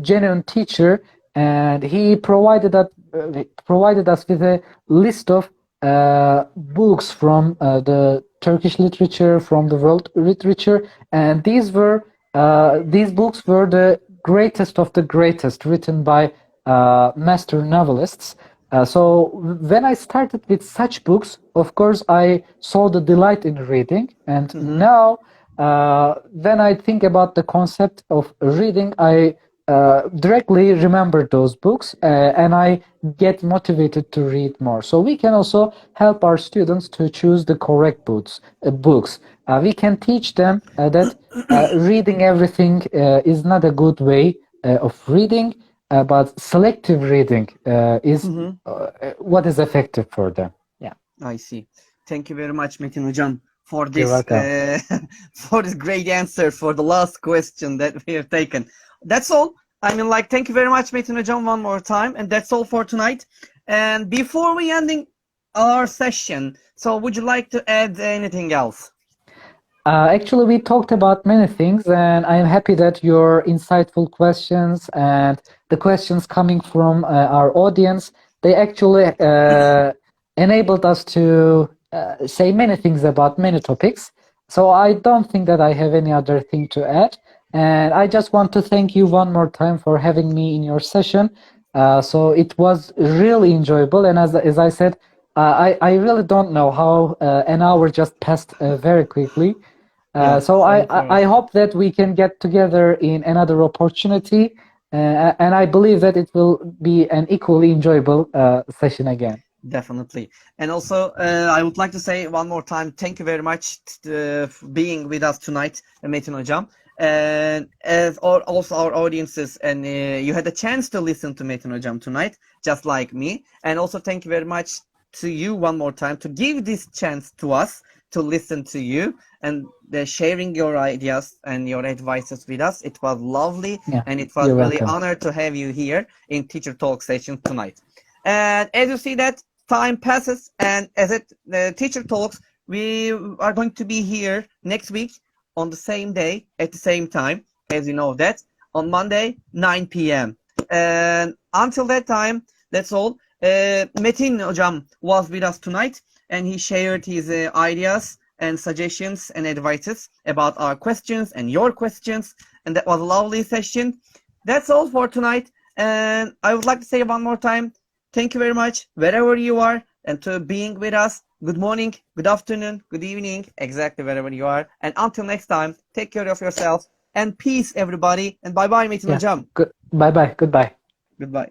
genuine teacher, and he provided us with a list of books from the Turkish literature, from the world literature, and these books were the greatest of the greatest, written by master novelists. So when I started with such books, of course, I saw the delight in reading, and Mm-hmm. now when I think about the concept of reading, I directly remember those books and I get motivated to read more. So we can also help our students to choose the correct books. We can teach them that reading everything is not a good way of reading, but selective reading is Mm-hmm. what is effective for them. Yeah, I see. Thank you very much, Metin Hocam, for you're this welcome. for this great answer for the last question that we have taken. That's all. I mean, like, thank you very much, Metin Hocam, one more time, and that's all for tonight. And before we ending our session, so would you like to add anything else? Actually, we talked about many things, and I'm happy that your insightful questions and the questions coming from our audience, they actually enabled us to say many things about many topics. So I don't think that I have any other thing to add. And I just want to thank you one more time for having me in your session. So it was really enjoyable. And as I said, I really don't know how an hour just passed very quickly. Yeah, So same for us. I hope that we can get together in another opportunity, and I believe that it will be an equally enjoyable session again. Definitely. And also, I would like to say one more time, thank you very much for being with us tonight, Metin Hocam. And also our audiences, and you had a chance to listen to Metin Hocam tonight, just like me. And also, thank you very much to you one more time to give this chance to us to listen to you and sharing your ideas and your advices with us. It was lovely, Yeah, and it was you're really welcome. honored to have you here in Teacher Talk session tonight. And as you see that time passes, and as teacher talks, we are going to be here next week on the same day at the same time, as you know that, on Monday 9 p.m. And until that time, that's all. Metin Hocam was with us tonight, and he shared his ideas and suggestions and advices about our questions and your questions. And that was a lovely session. That's all for tonight. And I would like to say one more time, thank you very much, wherever you are, and to being with us. Good morning, good afternoon, good evening, exactly wherever you are. And until next time, take care of yourself. And peace, everybody. And bye-bye, Metin Yeah. Hocam. Good. Bye bye. Goodbye. Goodbye.